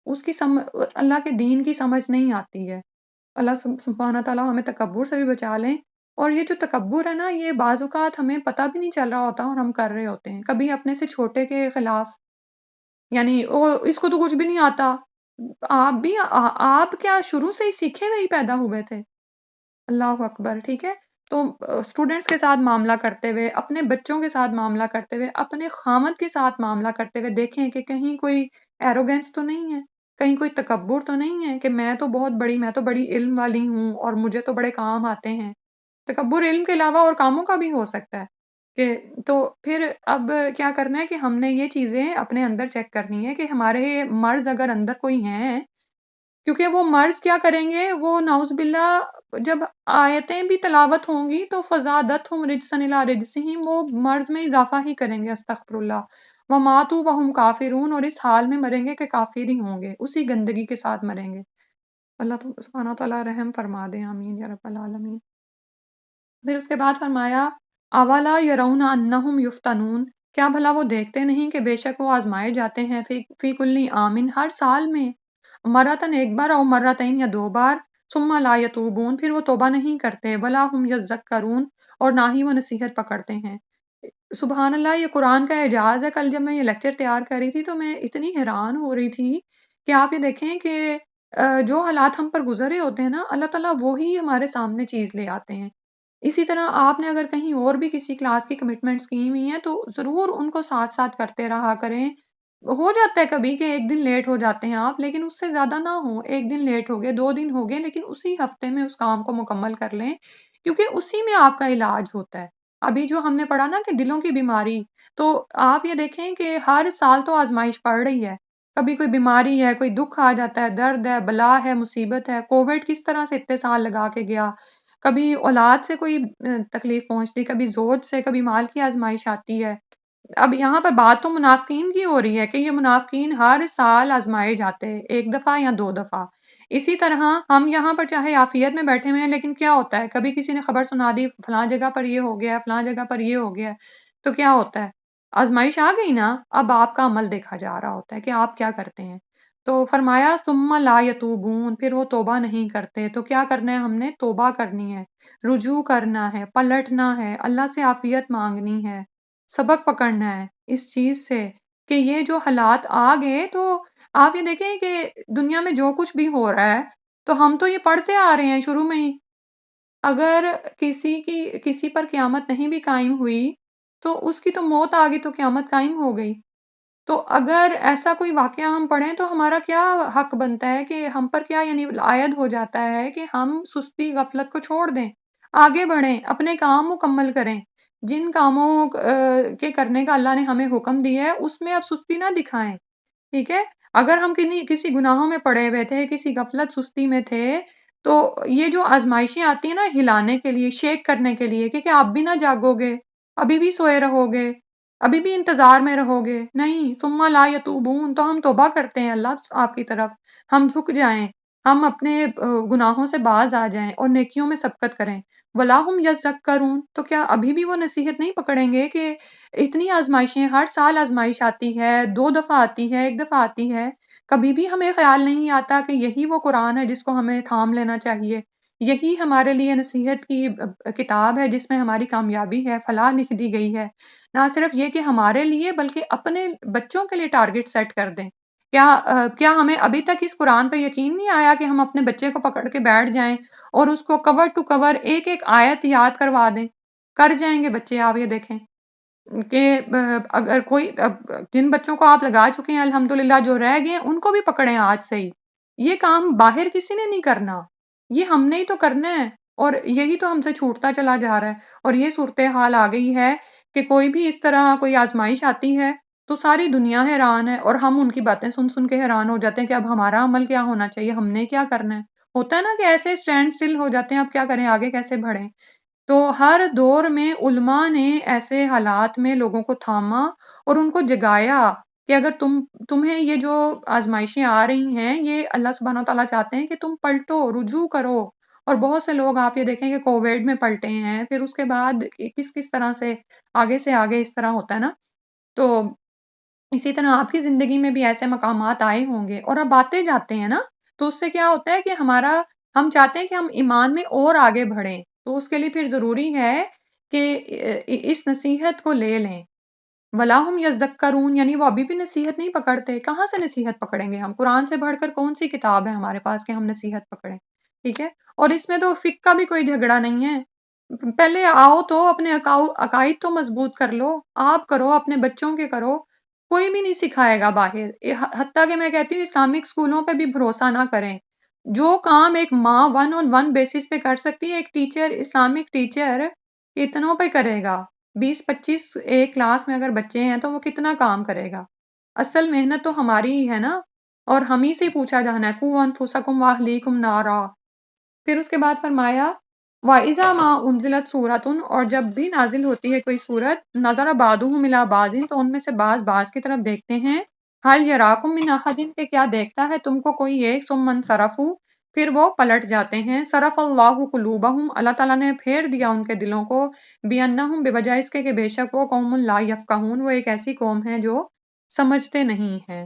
اس کی اللہ کے دین کی سمجھ نہیں آتی ہے. اللہ سبحانہ تعالیٰ ہمیں تکبر سے بھی بچا لیں. اور یہ جو تکبر ہے نا، یہ بعض اوقات ہمیں پتہ بھی نہیں چل رہا ہوتا اور ہم کر رہے ہوتے ہیں. کبھی اپنے سے چھوٹے کے خلاف، یعنی اس کو تو کچھ بھی نہیں آتا، آپ کیا شروع سے ہی سیکھے ہوئے ہی پیدا ہوئے تھے. اللہ اکبر. ٹھیک ہے، تو اسٹوڈنٹس کے ساتھ معاملہ کرتے ہوئے، اپنے بچوں کے ساتھ معاملہ کرتے ہوئے، اپنے خامد کے ساتھ معاملہ کرتے ہوئے دیکھیں کہ کہیں کوئی ایروگینس تو نہیں ہے، کہیں کوئی تکبر تو نہیں ہے کہ میں تو بڑی علم والی ہوں اور مجھے تو بڑے کام آتے ہیں. تکبر علم کے علاوہ اور کاموں کا بھی ہو سکتا ہے. کہ تو پھر اب کیا کرنا ہے کہ ہم نے یہ چیزیں اپنے اندر چیک کرنی ہے کہ ہمارے مرض اگر اندر کوئی ہیں، کیونکہ وہ مرض کیا کریں گے، وہ نعوذ باللہ جب آیتیں بھی تلاوت ہوں گی تو فزادتہم رجسن الی رجسہم، وہ مرض میں اضافہ ہی کریں گے. استغفر اللہ. وماتوا وہم کافرون، اور اس حال میں مریں گے کہ کافر ہی ہوں گے، اسی گندگی کے ساتھ مریں گے. اللہ سبحانہ تعالیٰ رحم فرما دے، آمین یا رب العالمین. پھر اس کے بعد فرمایا اولا یرون انہم یفتنون، کیا بھلا وہ دیکھتے نہیں کہ بے شک وہ آزمائے جاتے ہیں فی کلی آمن، ہر سال میں، مرتن ایک بار او مرتین یا دو بار، ثم لا یتوبون، پھر وہ توبہ نہیں کرتے، ولا ہم یذکرون، اور نہ ہی وہ نصیحت پکڑتے ہیں. سبحان اللہ، یہ قرآن کا اعجاز ہے. کل جب میں یہ لیکچر تیار کر رہی تھی تو میں اتنی حیران ہو رہی تھی کہ آپ یہ دیکھیں کہ جو حالات ہم پر گزرے ہوتے ہیں نا، اللہ تعالیٰ وہی ہمارے سامنے چیز لے آتے ہیں. اسی طرح آپ نے اگر کہیں اور بھی کسی کلاس کی کمٹمنٹس کی ہوئی ہیں تو ضرور ان کو ساتھ ساتھ کرتے رہا کریں. ہو جاتا ہے کبھی کہ ایک دن لیٹ ہو جاتے ہیں آپ، لیکن اس سے زیادہ نہ ہو. ایک دن لیٹ ہو گئے، 2 دن ہو گئے، لیکن اسی ہفتے میں اس کام کو مکمل کر لیں، کیونکہ اسی میں آپ کا علاج ہوتا ہے. ابھی جو ہم نے پڑھا نا کہ دلوں کی بیماری، تو آپ یہ دیکھیں کہ ہر سال تو آزمائش پڑ رہی ہے. کبھی کوئی بیماری ہے، کوئی دکھ آ جاتا ہے، درد ہے، بلا ہے، مصیبت ہے. کووڈ کس طرح سے اتنے سال لگا کے گیا. کبھی اولاد سے کوئی تکلیف پہنچتی، کبھی زوج سے، کبھی مال کی آزمائش آتی ہے. اب یہاں پر بات تو منافقین کی ہو رہی ہے کہ یہ منافقین ہر سال آزمائے جاتے ہیں، 1 دفعہ یا 2 دفعہ. اسی طرح ہم یہاں پر چاہے عافیت میں بیٹھے ہوئے ہیں، لیکن کیا ہوتا ہے، کبھی کسی نے خبر سنا دی فلاں جگہ پر یہ ہو گیا ہے، فلاں جگہ پر یہ ہو گیا ہے، تو کیا ہوتا ہے، آزمائش آ گئی نا. اب آپ کا عمل دیکھا جا رہا ہوتا ہے کہ آپ کیا کرتے ہیں. تو فرمایا ثم لا یتوبون، پھر وہ توبہ نہیں کرتے. تو کیا کرنا ہے، ہم نے توبہ کرنی ہے، رجوع کرنا ہے، پلٹنا ہے، اللہ سے عافیت مانگنی ہے، سبق پکڑنا ہے اس چیز سے کہ یہ جو حالات آ گئے. تو آپ یہ دیکھیں کہ دنیا میں جو کچھ بھی ہو رہا ہے تو ہم تو یہ پڑھتے آ رہے ہیں شروع میں ہی. اگر کسی پر قیامت نہیں بھی قائم ہوئی تو اس کی تو موت آ گئی تو قیامت قائم ہو گئی. تو اگر ایسا کوئی واقعہ ہم پڑھیں تو ہمارا کیا حق بنتا ہے کہ ہم پر کیا یعنی عائد ہو جاتا ہے کہ ہم سستی غفلت کو چھوڑ دیں، آگے بڑھیں، اپنے کام مکمل کریں. جن کاموں کے کرنے کا اللہ نے ہمیں حکم دیا ہے اس میں اب سستی نہ دکھائیں. ٹھیک ہے، اگر ہم کسی گناہوں میں پڑے ہوئے تھے، کسی غفلت سستی میں تھے، تو یہ جو آزمائشیں آتی ہیں نا ہلانے کے لیے، شیک کرنے کے لیے کہ آپ بھی نہ جاگو گے، ابھی بھی سوئے رہو گے، ابھی بھی انتظار میں رہو گے، نہیں. ثم لا یتوبون، تو ہم توبہ کرتے ہیں اللہ آپ کی طرف، ہم جھک جائیں، ہم اپنے گناہوں سے باز آ جائیں اور نیکیوں میں سبقت کریں. ولا ہم یذکرون، تو کیا ابھی بھی وہ نصیحت نہیں پکڑیں گے کہ اتنی آزمائشیں، ہر سال آزمائش آتی ہے، 2 دفعہ آتی ہے، 1 دفعہ آتی ہے. کبھی بھی ہمیں خیال نہیں آتا کہ یہی وہ قرآن ہے جس کو ہمیں تھام لینا چاہیے، یہی ہمارے لیے نصیحت کی کتاب ہے جس میں ہماری کامیابی ہے، فلاح لکھ دی گئی ہے۔ نہ صرف یہ کہ ہمارے لیے بلکہ اپنے بچوں کے لیے ٹارگٹ سیٹ کر دیں۔ کیا ہمیں ابھی تک اس قرآن پہ یقین نہیں آیا کہ ہم اپنے بچے کو پکڑ کے بیٹھ جائیں اور اس کو کور ٹو کور ایک ایک آیت یاد کروا دیں؟ کر جائیں گے بچے، آپ یہ دیکھیں کہ اگر کوئی جن بچوں کو آپ لگا چکے ہیں الحمدللہ، جو رہ گئے ہیں ان کو بھی پکڑیں آج سے ہی۔ یہ کام باہر کسی نے نہیں کرنا، یہ ہم نے ہی تو کرنا ہے، اور یہی تو ہم سے چھوٹتا چلا جا رہا ہے۔ اور یہ صورتحال آ گئی ہے کہ کوئی بھی اس طرح کوئی آزمائش آتی ہے تو ساری دنیا حیران ہے، اور ہم ان کی باتیں سن سن کے حیران ہو جاتے ہیں کہ اب ہمارا عمل کیا ہونا چاہیے، ہم نے کیا کرنا ہے۔ ہوتا ہے نا کہ ایسے اسٹینڈ سٹل ہو جاتے ہیں، اب کیا کریں، آگے کیسے بڑھیں۔ تو ہر دور میں علماء نے ایسے حالات میں لوگوں کو تھاما اور ان کو جگایا کہ اگر تمہیں یہ جو آزمائشیں آ رہی ہیں، یہ اللہ سبحانہ وتعالیٰ چاہتے ہیں کہ تم پلٹو، رجوع کرو۔ اور بہت سے لوگ آپ یہ دیکھیں کہ کووڈ میں پلٹے ہیں، پھر اس کے بعد کس طرح سے آگے اس طرح ہوتا ہے نا۔ تو اسی طرح آپ کی زندگی میں بھی ایسے مقامات آئے ہوں گے اور اب آتے جاتے ہیں نا، تو اس سے کیا ہوتا ہے کہ ہم چاہتے ہیں کہ ہم ایمان میں اور آگے بڑھیں، تو اس کے لیے پھر ضروری ہے کہ اس نصیحت کو لے لیں۔ وَلَا هُمْ يَذَّكَّرُونَ، یعنی وہ ابھی بھی نصیحت نہیں پکڑتے۔ کہاں سے نصیحت پکڑیں گے ہم؟ قرآن سے بڑھ کر کون سی کتاب ہے ہمارے پاس کہ ہم نصیحت پکڑیں؟ ٹھیک ہے، اور اس میں تو فقہ کا بھی کوئی جھگڑا نہیں ہے۔ پہلے آؤ تو اپنے عقائد تو مضبوط کر لو، آپ کرو، اپنے بچوں کے کرو، کوئی بھی نہیں سکھائے گا باہر۔ حتیٰ کہ میں کہتی ہوں اسلامک اسکولوں پہ بھی بھروسہ نہ کریں۔ جو کام ایک ماں 1 on 1 بیسس پہ کر سکتی ہے، ایک ٹیچر، اسلامک ٹیچر اتنوں پہ کرے گا۔ 20-25 ایک کلاس میں اگر بچے ہیں تو وہ کتنا کام کرے گا؟ اصل محنت تو ہماری ہی ہے نا، اور ہم ہی سے پوچھا جانا ہے۔ قُوا أَنفُسَكُمْ وَأَهْلِيكُمْ نَارًا۔ پھر اس کے بعد فرمایا وَإِذَا مَا أُنزِلَتْ سُورَةٌ، اور جب بھی نازل ہوتی ہے کوئی سورت، نَظَرَ بَعْضُهُمْ إِلَىٰ بَعْضٍ، تو ان میں سے بعض کی طرف دیکھتے ہیں۔ هَلْ يَرَاكُمْ مِنْ أَحَدٍ، کہ کیا دیکھتا ہے تم کو کوئی ایک، ثُمَّ انصَرَفُوا، پھر وہ پلٹ جاتے ہیں۔ صرف اللہ قلوبہم، اللہ تعالیٰ نے پھیر دیا ان کے دلوں کو، بِأَنَّهُمْ، بوجہ اس کے کہ بے شک وہ قوم لا یفقہون، وہ ایک ایسی قوم ہے جو سمجھتے نہیں ہیں۔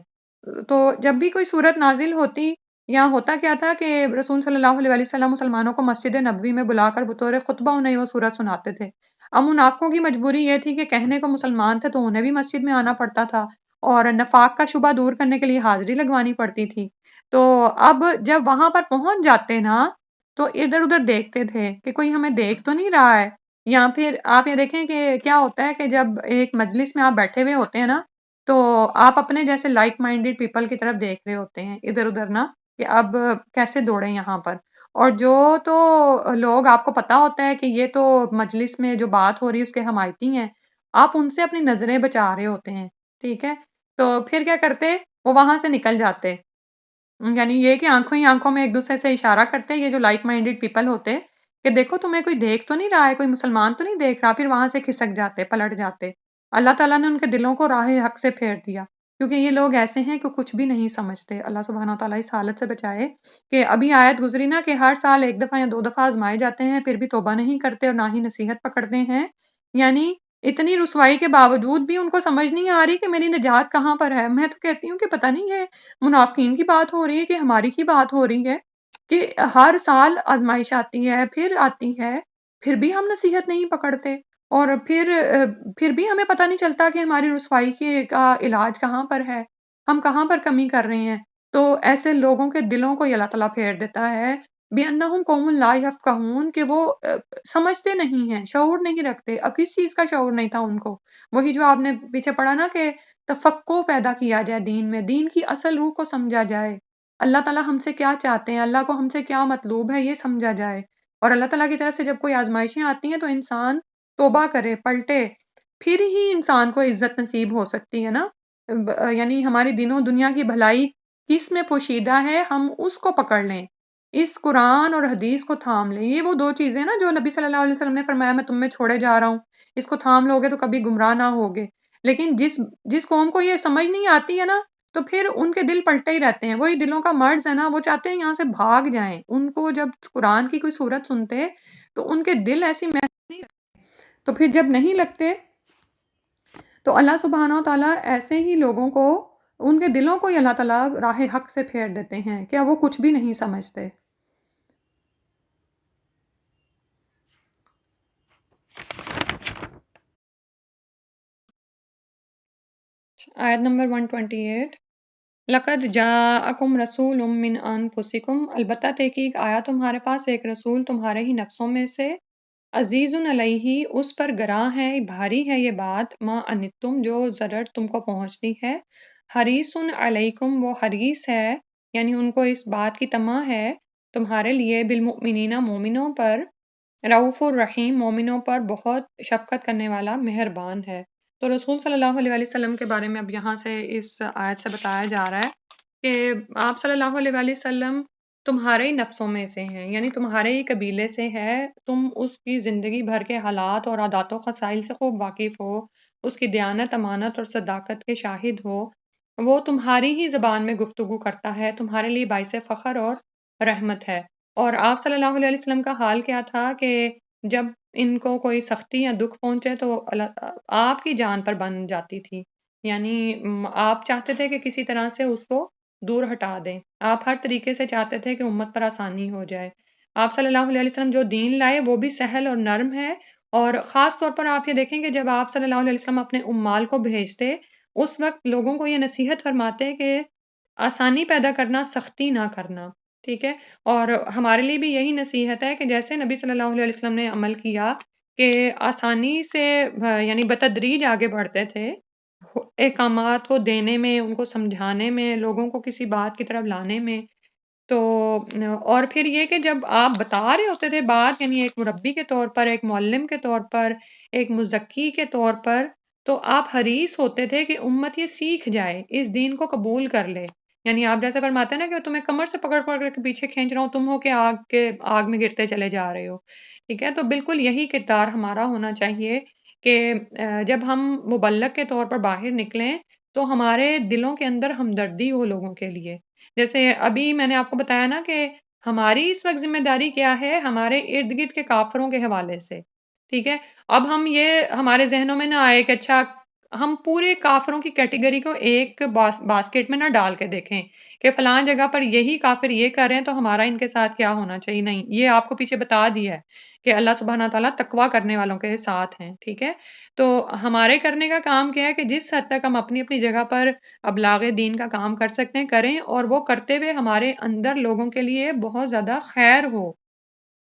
تو جب بھی کوئی صورت نازل ہوتی، یا ہوتا کیا تھا کہ رسول صلی اللہ علیہ وسلم مسلمانوں کو مسجد نبوی میں بلا کر بطور خطبہ انہیں وہ صورت سناتے تھے۔ اب منافقوں کی مجبوری یہ تھی کہ کہنے کو مسلمان تھے تو انہیں بھی مسجد میں آنا پڑتا تھا، اور نفاق کا شبہ دور کرنے کے لیے حاضری لگوانی پڑتی تھی۔ تو اب جب وہاں پر پہنچ جاتے نا، تو ادھر ادھر دیکھتے تھے کہ کوئی ہمیں دیکھ تو نہیں رہا ہے۔ یا پھر آپ یہ دیکھیں کہ کیا ہوتا ہے کہ جب ایک مجلس میں آپ بیٹھے ہوئے ہوتے ہیں نا، تو آپ اپنے جیسے لائک مائنڈیڈ پیپل کی طرف دیکھ رہے ہوتے ہیں ادھر ادھر نا، کہ اب کیسے دوڑیں یہاں پر۔ اور جو تو لوگ آپ کو پتا ہوتا ہے کہ یہ تو مجلس میں جو بات ہو رہی ہے اس کے حمایتی ہیں، آپ ان سے اپنی نظریں بچا رہے ہوتے ہیں، ٹھیک ہے۔ تو پھر کیا کرتے، وہ وہاں سے نکل جاتے، یعنی یہ کہ آنکھوں ہی آنکھوں میں ایک دوسرے سے اشارہ کرتے، یہ جو لائک مائنڈیڈ پیپل ہوتے، کہ دیکھو تمہیں کوئی دیکھ تو نہیں رہا ہے، کوئی مسلمان تو نہیں دیکھ رہا، پھر وہاں سے کھسک جاتے، پلٹ جاتے۔ اللہ تعالیٰ نے ان کے دلوں کو راہ حق سے پھیر دیا، کیونکہ یہ لوگ ایسے ہیں کہ کچھ بھی نہیں سمجھتے۔ اللہ سبحانہ تعالیٰ اس حالت سے بچائے کہ ابھی آیت گزری نا کہ ہر سال 1 دفعہ یا 2 دفعہ آزمائے جاتے ہیں، پھر بھی توبہ نہیں کرتے اور نہ ہی نصیحت پکڑتے ہیں۔ یعنی اتنی رسوائی کے باوجود بھی ان کو سمجھ نہیں آ رہی کہ میری نجات کہاں پر ہے۔ میں تو کہتی ہوں کہ پتہ نہیں ہے منافقین کی بات ہو رہی ہے کہ ہماری کی بات ہو رہی ہے، کہ ہر سال آزمائش آتی ہے، پھر بھی ہم نصیحت نہیں پکڑتے، اور پھر بھی ہمیں پتہ نہیں چلتا کہ ہماری رسوائی کا علاج کہاں پر ہے، ہم کہاں پر کمی کر رہے ہیں۔ تو ایسے لوگوں کے دلوں کو اللہ تعالیٰ پھیر دیتا ہے، بِأَنَّهُمْ قَوْمٌ لَا يَفْقَهُونَ، کہ وہ سمجھتے نہیں ہیں، شعور نہیں رکھتے۔ اب کس چیز کا شعور نہیں تھا ان کو؟ وہی جو آپ نے پیچھے پڑھا نا کہ تفقع پیدا کیا جائے دین میں، دین کی اصل روح کو سمجھا جائے، اللہ تعالیٰ ہم سے کیا چاہتے ہیں، اللہ کو ہم سے کیا مطلوب ہے، یہ سمجھا جائے۔ اور اللہ تعالیٰ کی طرف سے جب کوئی آزمائشیں آتی ہیں تو انسان توبہ کرے، پلٹے، پھر ہی انسان کو عزت نصیب ہو سکتی ہے نا۔ یعنی ہماری دینوں دنیا کی بھلائی کس میں پوشیدہ ہے، ہم اس کو پکڑ لیں، اس قرآن اور حدیث کو تھام لیں۔ یہ وہ 2 چیزیں نا جو نبی صلی اللہ علیہ وسلم نے فرمایا میں تم میں چھوڑے جا رہا ہوں، اس کو تھام لو گے تو کبھی گمراہ نہ ہوگے۔ لیکن جس قوم کو یہ سمجھ نہیں آتی ہے نا، تو پھر ان کے دل پلٹے ہی رہتے ہیں۔ وہی دلوں کا مرض ہے نا، وہ چاہتے ہیں یہاں سے بھاگ جائیں۔ ان کو جب قرآن کی کوئی صورت سنتے تو ان کے دل ایسی محنت نہیں لگتے، تو پھر جب نہیں لگتے تو اللہ سبحانہ و تعالیٰ ایسے ہی لوگوں کو، ان کے دلوں کو ہی اللہ تعالیٰ راہ حق سے پھیر دیتے ہیں، کیا وہ کچھ بھی نہیں سمجھتے۔ آیت نمبر 128۔ لقد جاءکم رسول من انفسکم، البتہ تحقیق آیا تمہارے پاس ایک رسول تمہارے ہی نفسوں میں سے، عزیز علیہ، اس پر گراں ہے، بھاری ہے یہ بات، ما انتم، جو ضرر تم کو پہنچتی ہے، حریص علیکم، وہ حریص ہے، یعنی ان کو اس بات کی طمع ہے تمہارے لیے، بالمؤمنین، مومنوں پر، رؤوف الرحیم، مومنوں پر بہت شفقت کرنے والا، مہربان ہے۔ تو رسول صلی اللہ علیہ وسلم کے بارے میں اب یہاں سے اس آیت سے بتایا جا رہا ہے کہ آپ صلی اللہ علیہ وسلم تمہارے ہی نفسوں میں سے ہیں، یعنی تمہارے ہی قبیلے سے ہے، تم اس کی زندگی بھر کے حالات اور عادات و خصائل سے خوب واقف ہو، اس کی دیانت، امانت اور صداقت کے شاہد ہو، وہ تمہاری ہی زبان میں گفتگو کرتا ہے، تمہارے لیے باعث فخر اور رحمت ہے۔ اور آپ صلی اللہ علیہ وسلم کا حال کیا تھا کہ جب ان کو کوئی سختی یا دکھ پہنچے تو آپ کی جان پر بن جاتی تھی، یعنی آپ چاہتے تھے کہ کسی طرح سے اس کو دور ہٹا دیں، آپ ہر طریقے سے چاہتے تھے کہ امت پر آسانی ہو جائے۔ آپ صلی اللہ علیہ وسلم جو دین لائے وہ بھی سہل اور نرم ہے، اور خاص طور پر آپ یہ دیکھیں کہ جب آپ صلی اللہ علیہ وسلم اپنے امال کو بھیجتے، اس وقت لوگوں کو یہ نصیحت فرماتے کہ آسانی پیدا کرنا، سختی نہ کرنا، ٹھیک ہے۔ اور ہمارے لیے بھی یہی نصیحت ہے کہ جیسے نبی صلی اللہ علیہ وسلم نے عمل کیا کہ آسانی سے یعنی بتدریج آگے بڑھتے تھے احکامات کو دینے میں، ان کو سمجھانے میں، لوگوں کو کسی بات کی طرف لانے میں، تو اور پھر یہ کہ جب آپ بتا رہے ہوتے تھے بات، یعنی ایک مربی کے طور پر، ایک معلم کے طور پر، ایک مزکی کے طور پر، تو آپ حریص ہوتے تھے کہ امت یہ سیکھ جائے، اس دین کو قبول کر لے، یعنی آپ جیسے فرماتے ہیں نا کہ تمہیں کمر سے پکڑ پکڑ کے پیچھے کھینچ رہا ہوں، تم ہو کہ آگ میں گرتے چلے جا رہے ہو، ٹھیک ہے۔ تو بالکل یہی کردار ہمارا ہونا چاہیے کہ جب ہم مبلغ کے طور پر باہر نکلیں تو ہمارے دلوں کے اندر ہمدردی ہو لوگوں کے لیے۔ جیسے ابھی میں نے آپ کو بتایا نا کہ ہماری اس وقت ذمہ داری کیا ہے، ہمارے ارد گرد کے کافروں کے حوالے سے، ٹھیک ہے۔ اب ہم یہ ہمارے ذہنوں میں نہ آئے کہ اچھا ہم پورے کافروں کی کیٹیگری کو ایک باسکٹ میں نہ ڈال کے دیکھیں کہ فلاں جگہ پر یہی کافر یہ کر رہے ہیں تو ہمارا ان کے ساتھ کیا ہونا چاہیے، نہیں، یہ آپ کو پیچھے بتا دیا ہے کہ اللہ سبحانہ تعالیٰ تقویٰ کرنے والوں کے ساتھ ہیں، ٹھیک ہے۔ تو ہمارے کرنے کا کام کیا ہے کہ جس حد تک ہم اپنی اپنی جگہ پر ابلاغ دین کا کام کر سکتے ہیں کریں، اور وہ کرتے ہوئے ہمارے اندر لوگوں کے لیے بہت زیادہ خیر ہو،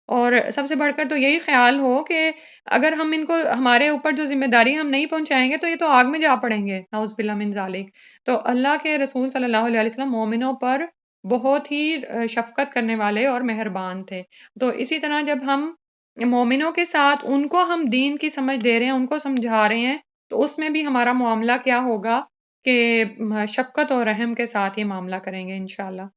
اور سب سے بڑھ کر تو یہی خیال ہو کہ اگر ہم ان کو ہمارے اوپر جو ذمہ داری ہم نہیں پہنچائیں گے تو یہ تو آگ میں جا پڑیں گے، نعوذ باللہ من ذالک۔ تو اللہ کے رسول صلی اللہ علیہ وسلم مومنوں پر بہت ہی شفقت کرنے والے اور مہربان تھے۔ تو اسی طرح جب ہم مومنوں کے ساتھ ان کو ہم دین کی سمجھ دے رہے ہیں، ان کو سمجھا رہے ہیں، تو اس میں بھی ہمارا معاملہ کیا ہوگا کہ شفقت اور رحم کے ساتھ یہ معاملہ کریں گے انشاءاللہ۔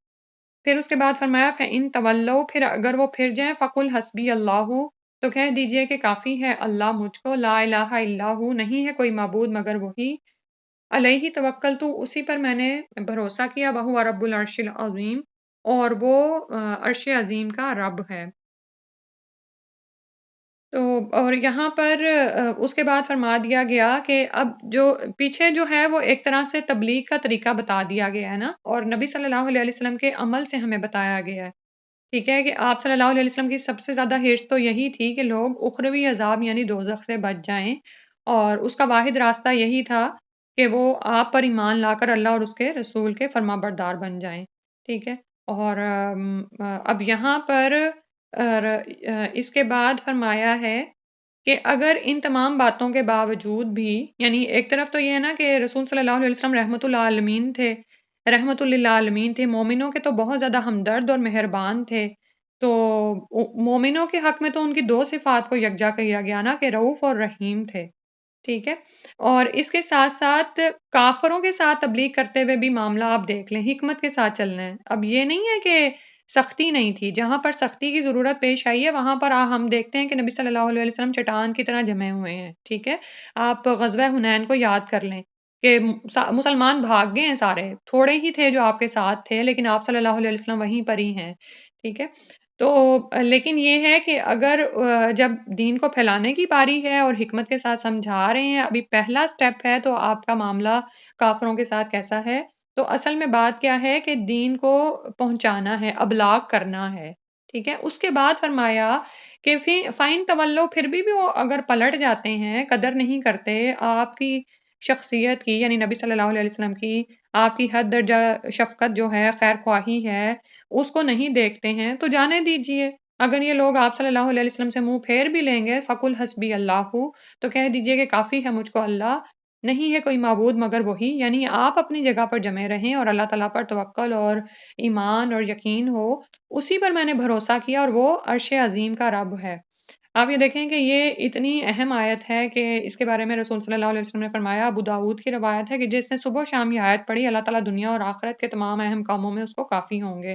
پھر اس کے بعد فرمایا فَإِن تَوَلَّوْا، پھر اگر وہ پھر جائیں، فَقُلْ حَسْبِيَ اللَّهُ، تو کہہ دیجئے کہ کافی ہے اللہ مجھ کو، لا الہ الا ہو، نہیں ہے کوئی معبود مگر وہی، علیہ توکلت، اسی پر میں نے بھروسہ کیا، وہو رب العرش العظیم، اور وہ عرش عظیم کا رب ہے۔ تو اور یہاں پر اس کے بعد فرما دیا گیا کہ اب جو پیچھے جو ہے وہ ایک طرح سے تبلیغ کا طریقہ بتا دیا گیا ہے نا، اور نبی صلی اللہ علیہ وسلم کے عمل سے ہمیں بتایا گیا ہے، ٹھیک ہے، کہ آپ صلی اللہ علیہ وسلم کی سب سے زیادہ حرص تو یہی تھی کہ لوگ اخروی عذاب یعنی دوزخ سے بچ جائیں، اور اس کا واحد راستہ یہی تھا کہ وہ آپ پر ایمان لا کر اللہ اور اس کے رسول کے فرما بردار بن جائیں، ٹھیک ہے۔ اور اب یہاں پر اس کے بعد فرمایا ہے کہ اگر ان تمام باتوں کے باوجود بھی، یعنی ایک طرف تو یہ ہے نا کہ رسول صلی اللہ علیہ وسلم رحمت للعالمین تھے، رحمت للعالمین تھے، مومنوں کے تو بہت زیادہ ہمدرد اور مہربان تھے، تو مومنوں کے حق میں تو ان کی دو صفات کو یکجا کیا گیا نا کہ رؤوف اور رحیم تھے، ٹھیک ہے۔ اور اس کے ساتھ ساتھ کافروں کے ساتھ تبلیغ کرتے ہوئے بھی معاملہ آپ دیکھ لیں، حکمت کے ساتھ چلنا ہے۔ اب یہ نہیں ہے کہ سختی نہیں تھی، جہاں پر سختی کی ضرورت پیش آئی ہے وہاں پر ہم دیکھتے ہیں کہ نبی صلی اللہ علیہ وسلم چٹان کی طرح جمے ہوئے ہیں، ٹھیک ہے۔ آپ غزوہ حنین کو یاد کر لیں کہ مسلمان بھاگ گئے ہیں سارے، تھوڑے ہی تھے جو آپ کے ساتھ تھے، لیکن آپ صلی اللہ علیہ وسلم وہیں پر ہی ہیں، ٹھیک ہے۔ تو لیکن یہ ہے کہ اگر جب دین کو پھیلانے کی باری ہے اور حکمت کے ساتھ سمجھا رہے ہیں، ابھی پہلا سٹیپ ہے، تو آپ کا معاملہ کافروں کے ساتھ کیسا ہے؟ تو اصل میں بات کیا ہے کہ دین کو پہنچانا ہے، ابلاغ کرنا ہے، ٹھیک ہے، اس کے بعد فرمایا کہ فائن تولو، پھر بھی وہ اگر پلٹ جاتے ہیں، قدر نہیں کرتے آپ کی شخصیت کی، یعنی نبی صلی اللہ علیہ وسلم کی، آپ کی حد درجہ شفقت جو ہے، خیر خواہی ہے، اس کو نہیں دیکھتے ہیں، تو جانے دیجئے۔ اگر یہ لوگ آپ صلی اللہ علیہ وسلم سے منہ پھیر بھی لیں گے، فَقُلْ حَسْبِيَ اللَّهُ، تو کہہ دیجئے کہ کافی ہے مجھ کو اللہ، نہیں ہے کوئی معبود مگر وہی۔ یعنی آپ اپنی جگہ پر جمے رہیں اور اللہ تعالیٰ پر توکل اور ایمان اور یقین ہو، اسی پر میں نے بھروسہ کیا، اور وہ عرش عظیم کا رب ہے۔ آپ یہ دیکھیں کہ یہ اتنی اہم آیت ہے کہ اس کے بارے میں رسول صلی اللہ علیہ وسلم نے فرمایا، ابو داؤد کی روایت ہے کہ جس نے صبح و شام یہ آیت پڑھی، اللہ تعالیٰ دنیا اور آخرت کے تمام اہم کاموں میں اس کو کافی ہوں گے۔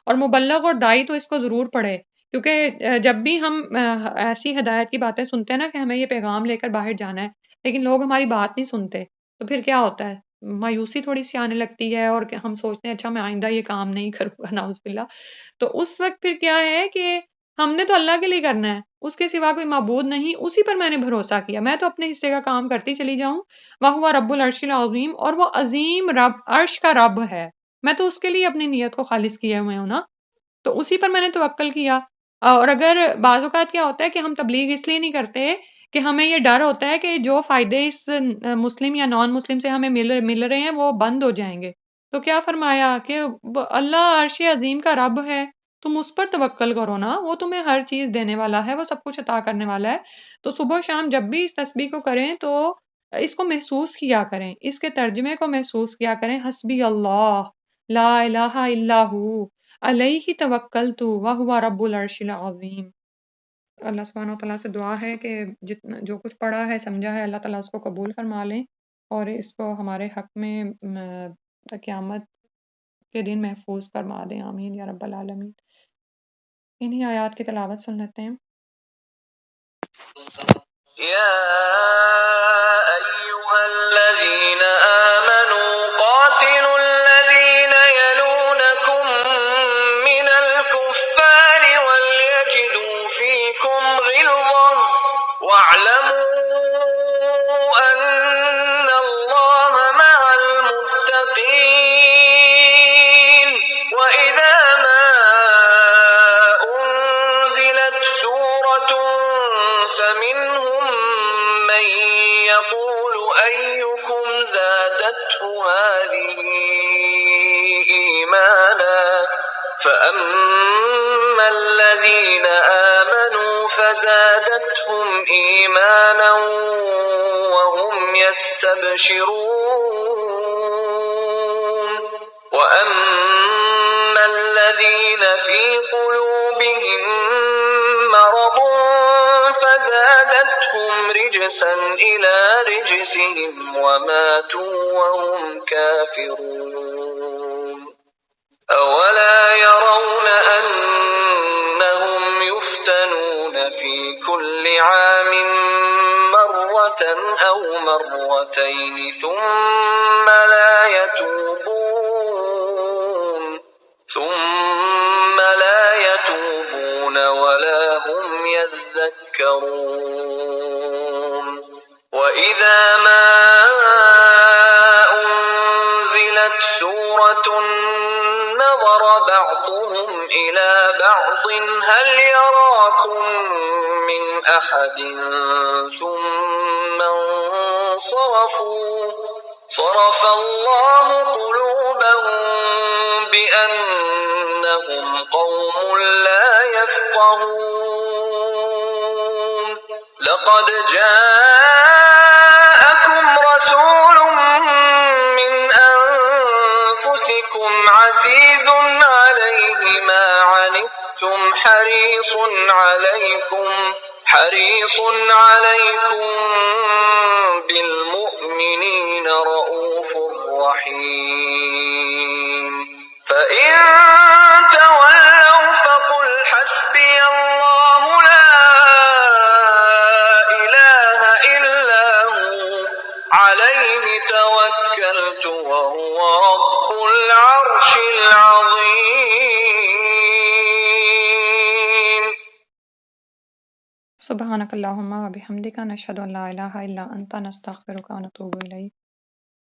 اور مبلغ اور دائی تو اس کو ضرور پڑھے، کیونکہ جب بھی ہم ایسی ہدایت کی باتیں سنتے ہیں نا کہ ہمیں یہ پیغام لے کر باہر جانا ہے، لیکن لوگ ہماری بات نہیں سنتے، تو پھر کیا ہوتا ہے؟ مایوسی تھوڑی سی آنے لگتی ہے، اور ہم سوچتے ہیں اچھا میں آئندہ یہ کام نہیں کروں گا، نعوذ باللہ۔ تو اس وقت پھر کیا ہے کہ ہم نے تو اللہ کے لیے کرنا ہے، اس کے سوا کوئی معبود نہیں، اسی پر میں نے بھروسہ کیا، میں تو اپنے حصے کا کام کرتی چلی جاؤں۔ وَهُوَ رَبُّ الْعَرْشِ الْعَظِيمِ، اور وہ عظیم رب، عرش کا رب ہے، میں تو اس کے لیے اپنی نیت کو خالص کیے ہوئے ہوں نا، تو اسی پر میں نے توکل کیا۔ اور اگر بعض اوقات کیا ہوتا ہے کہ ہم تبلیغ اس لیے نہیں کرتے کہ ہمیں یہ ڈر ہوتا ہے کہ جو فائدے اس مسلم یا نان مسلم سے ہمیں مل رہے ہیں وہ بند ہو جائیں گے، تو کیا فرمایا کہ اللہ عرش عظیم کا رب ہے، تم اس پر توکل کرو نا، وہ تمہیں ہر چیز دینے والا ہے، وہ سب کچھ عطا کرنے والا ہے۔ تو صبح و شام جب بھی اس تسبیح کو کریں تو اس کو محسوس کیا کریں، اس کے ترجمے کو محسوس کیا کریں، حسبی اللہ لا الہ الا ہو علیہ توکلت وہو رب العرش العظیم۔ اللہ سبحانہ و تعالیٰ سے دعا ہے کہ جتنا جو کچھ پڑھا ہے سمجھا ہے، اللہ تعالیٰ اس کو قبول فرما لیں، اور اس کو ہمارے حق میں قیامت کے دن محفوظ فرما دیں، آمین یا رب العالمین۔ انہی آیات کی تلاوت سن لیتے ہیں۔ يا أيها الذين آمنوا قاتلوا الذين يلونكم من الكفار وليجدوا فيكم غلظة واعلموا أن الله مع المتقين وإذا ما أنزلت سورة فمنهم من يقول أيكم زادته هذه إيمانا فأما الذين آمنوا فزادتهم إيمانا وهم يستبشرون وأما الذين في قلوبهم مرض فزادتهم رجسا إلى رجسهم وماتوا وهم كافرون أولا يرون أنهم يفتنون في كل عام مرة أو مرتين ثم لا يتوبون ولا هم يذكرون وإذا ما أنزلت سورة نظر بعضهم إلى بعض هل يراكم من أحد ثم انصرفوا صرف الله قلوبهم بأنهم قوم لا يفقهون لقد جاءكم رسول من أنفسكم عزيز عليه ما عنتم حريص عليكم بالمؤمنين رؤوف رحيم فإن تولوا فقل حسبي الله لا إله إلا هو عليه توكلت وهو رب العرش العظيم سبحانک اللہم و بحمدک، نشہد ان لا الہ الا انت، نستغفرک و نتوب الیک۔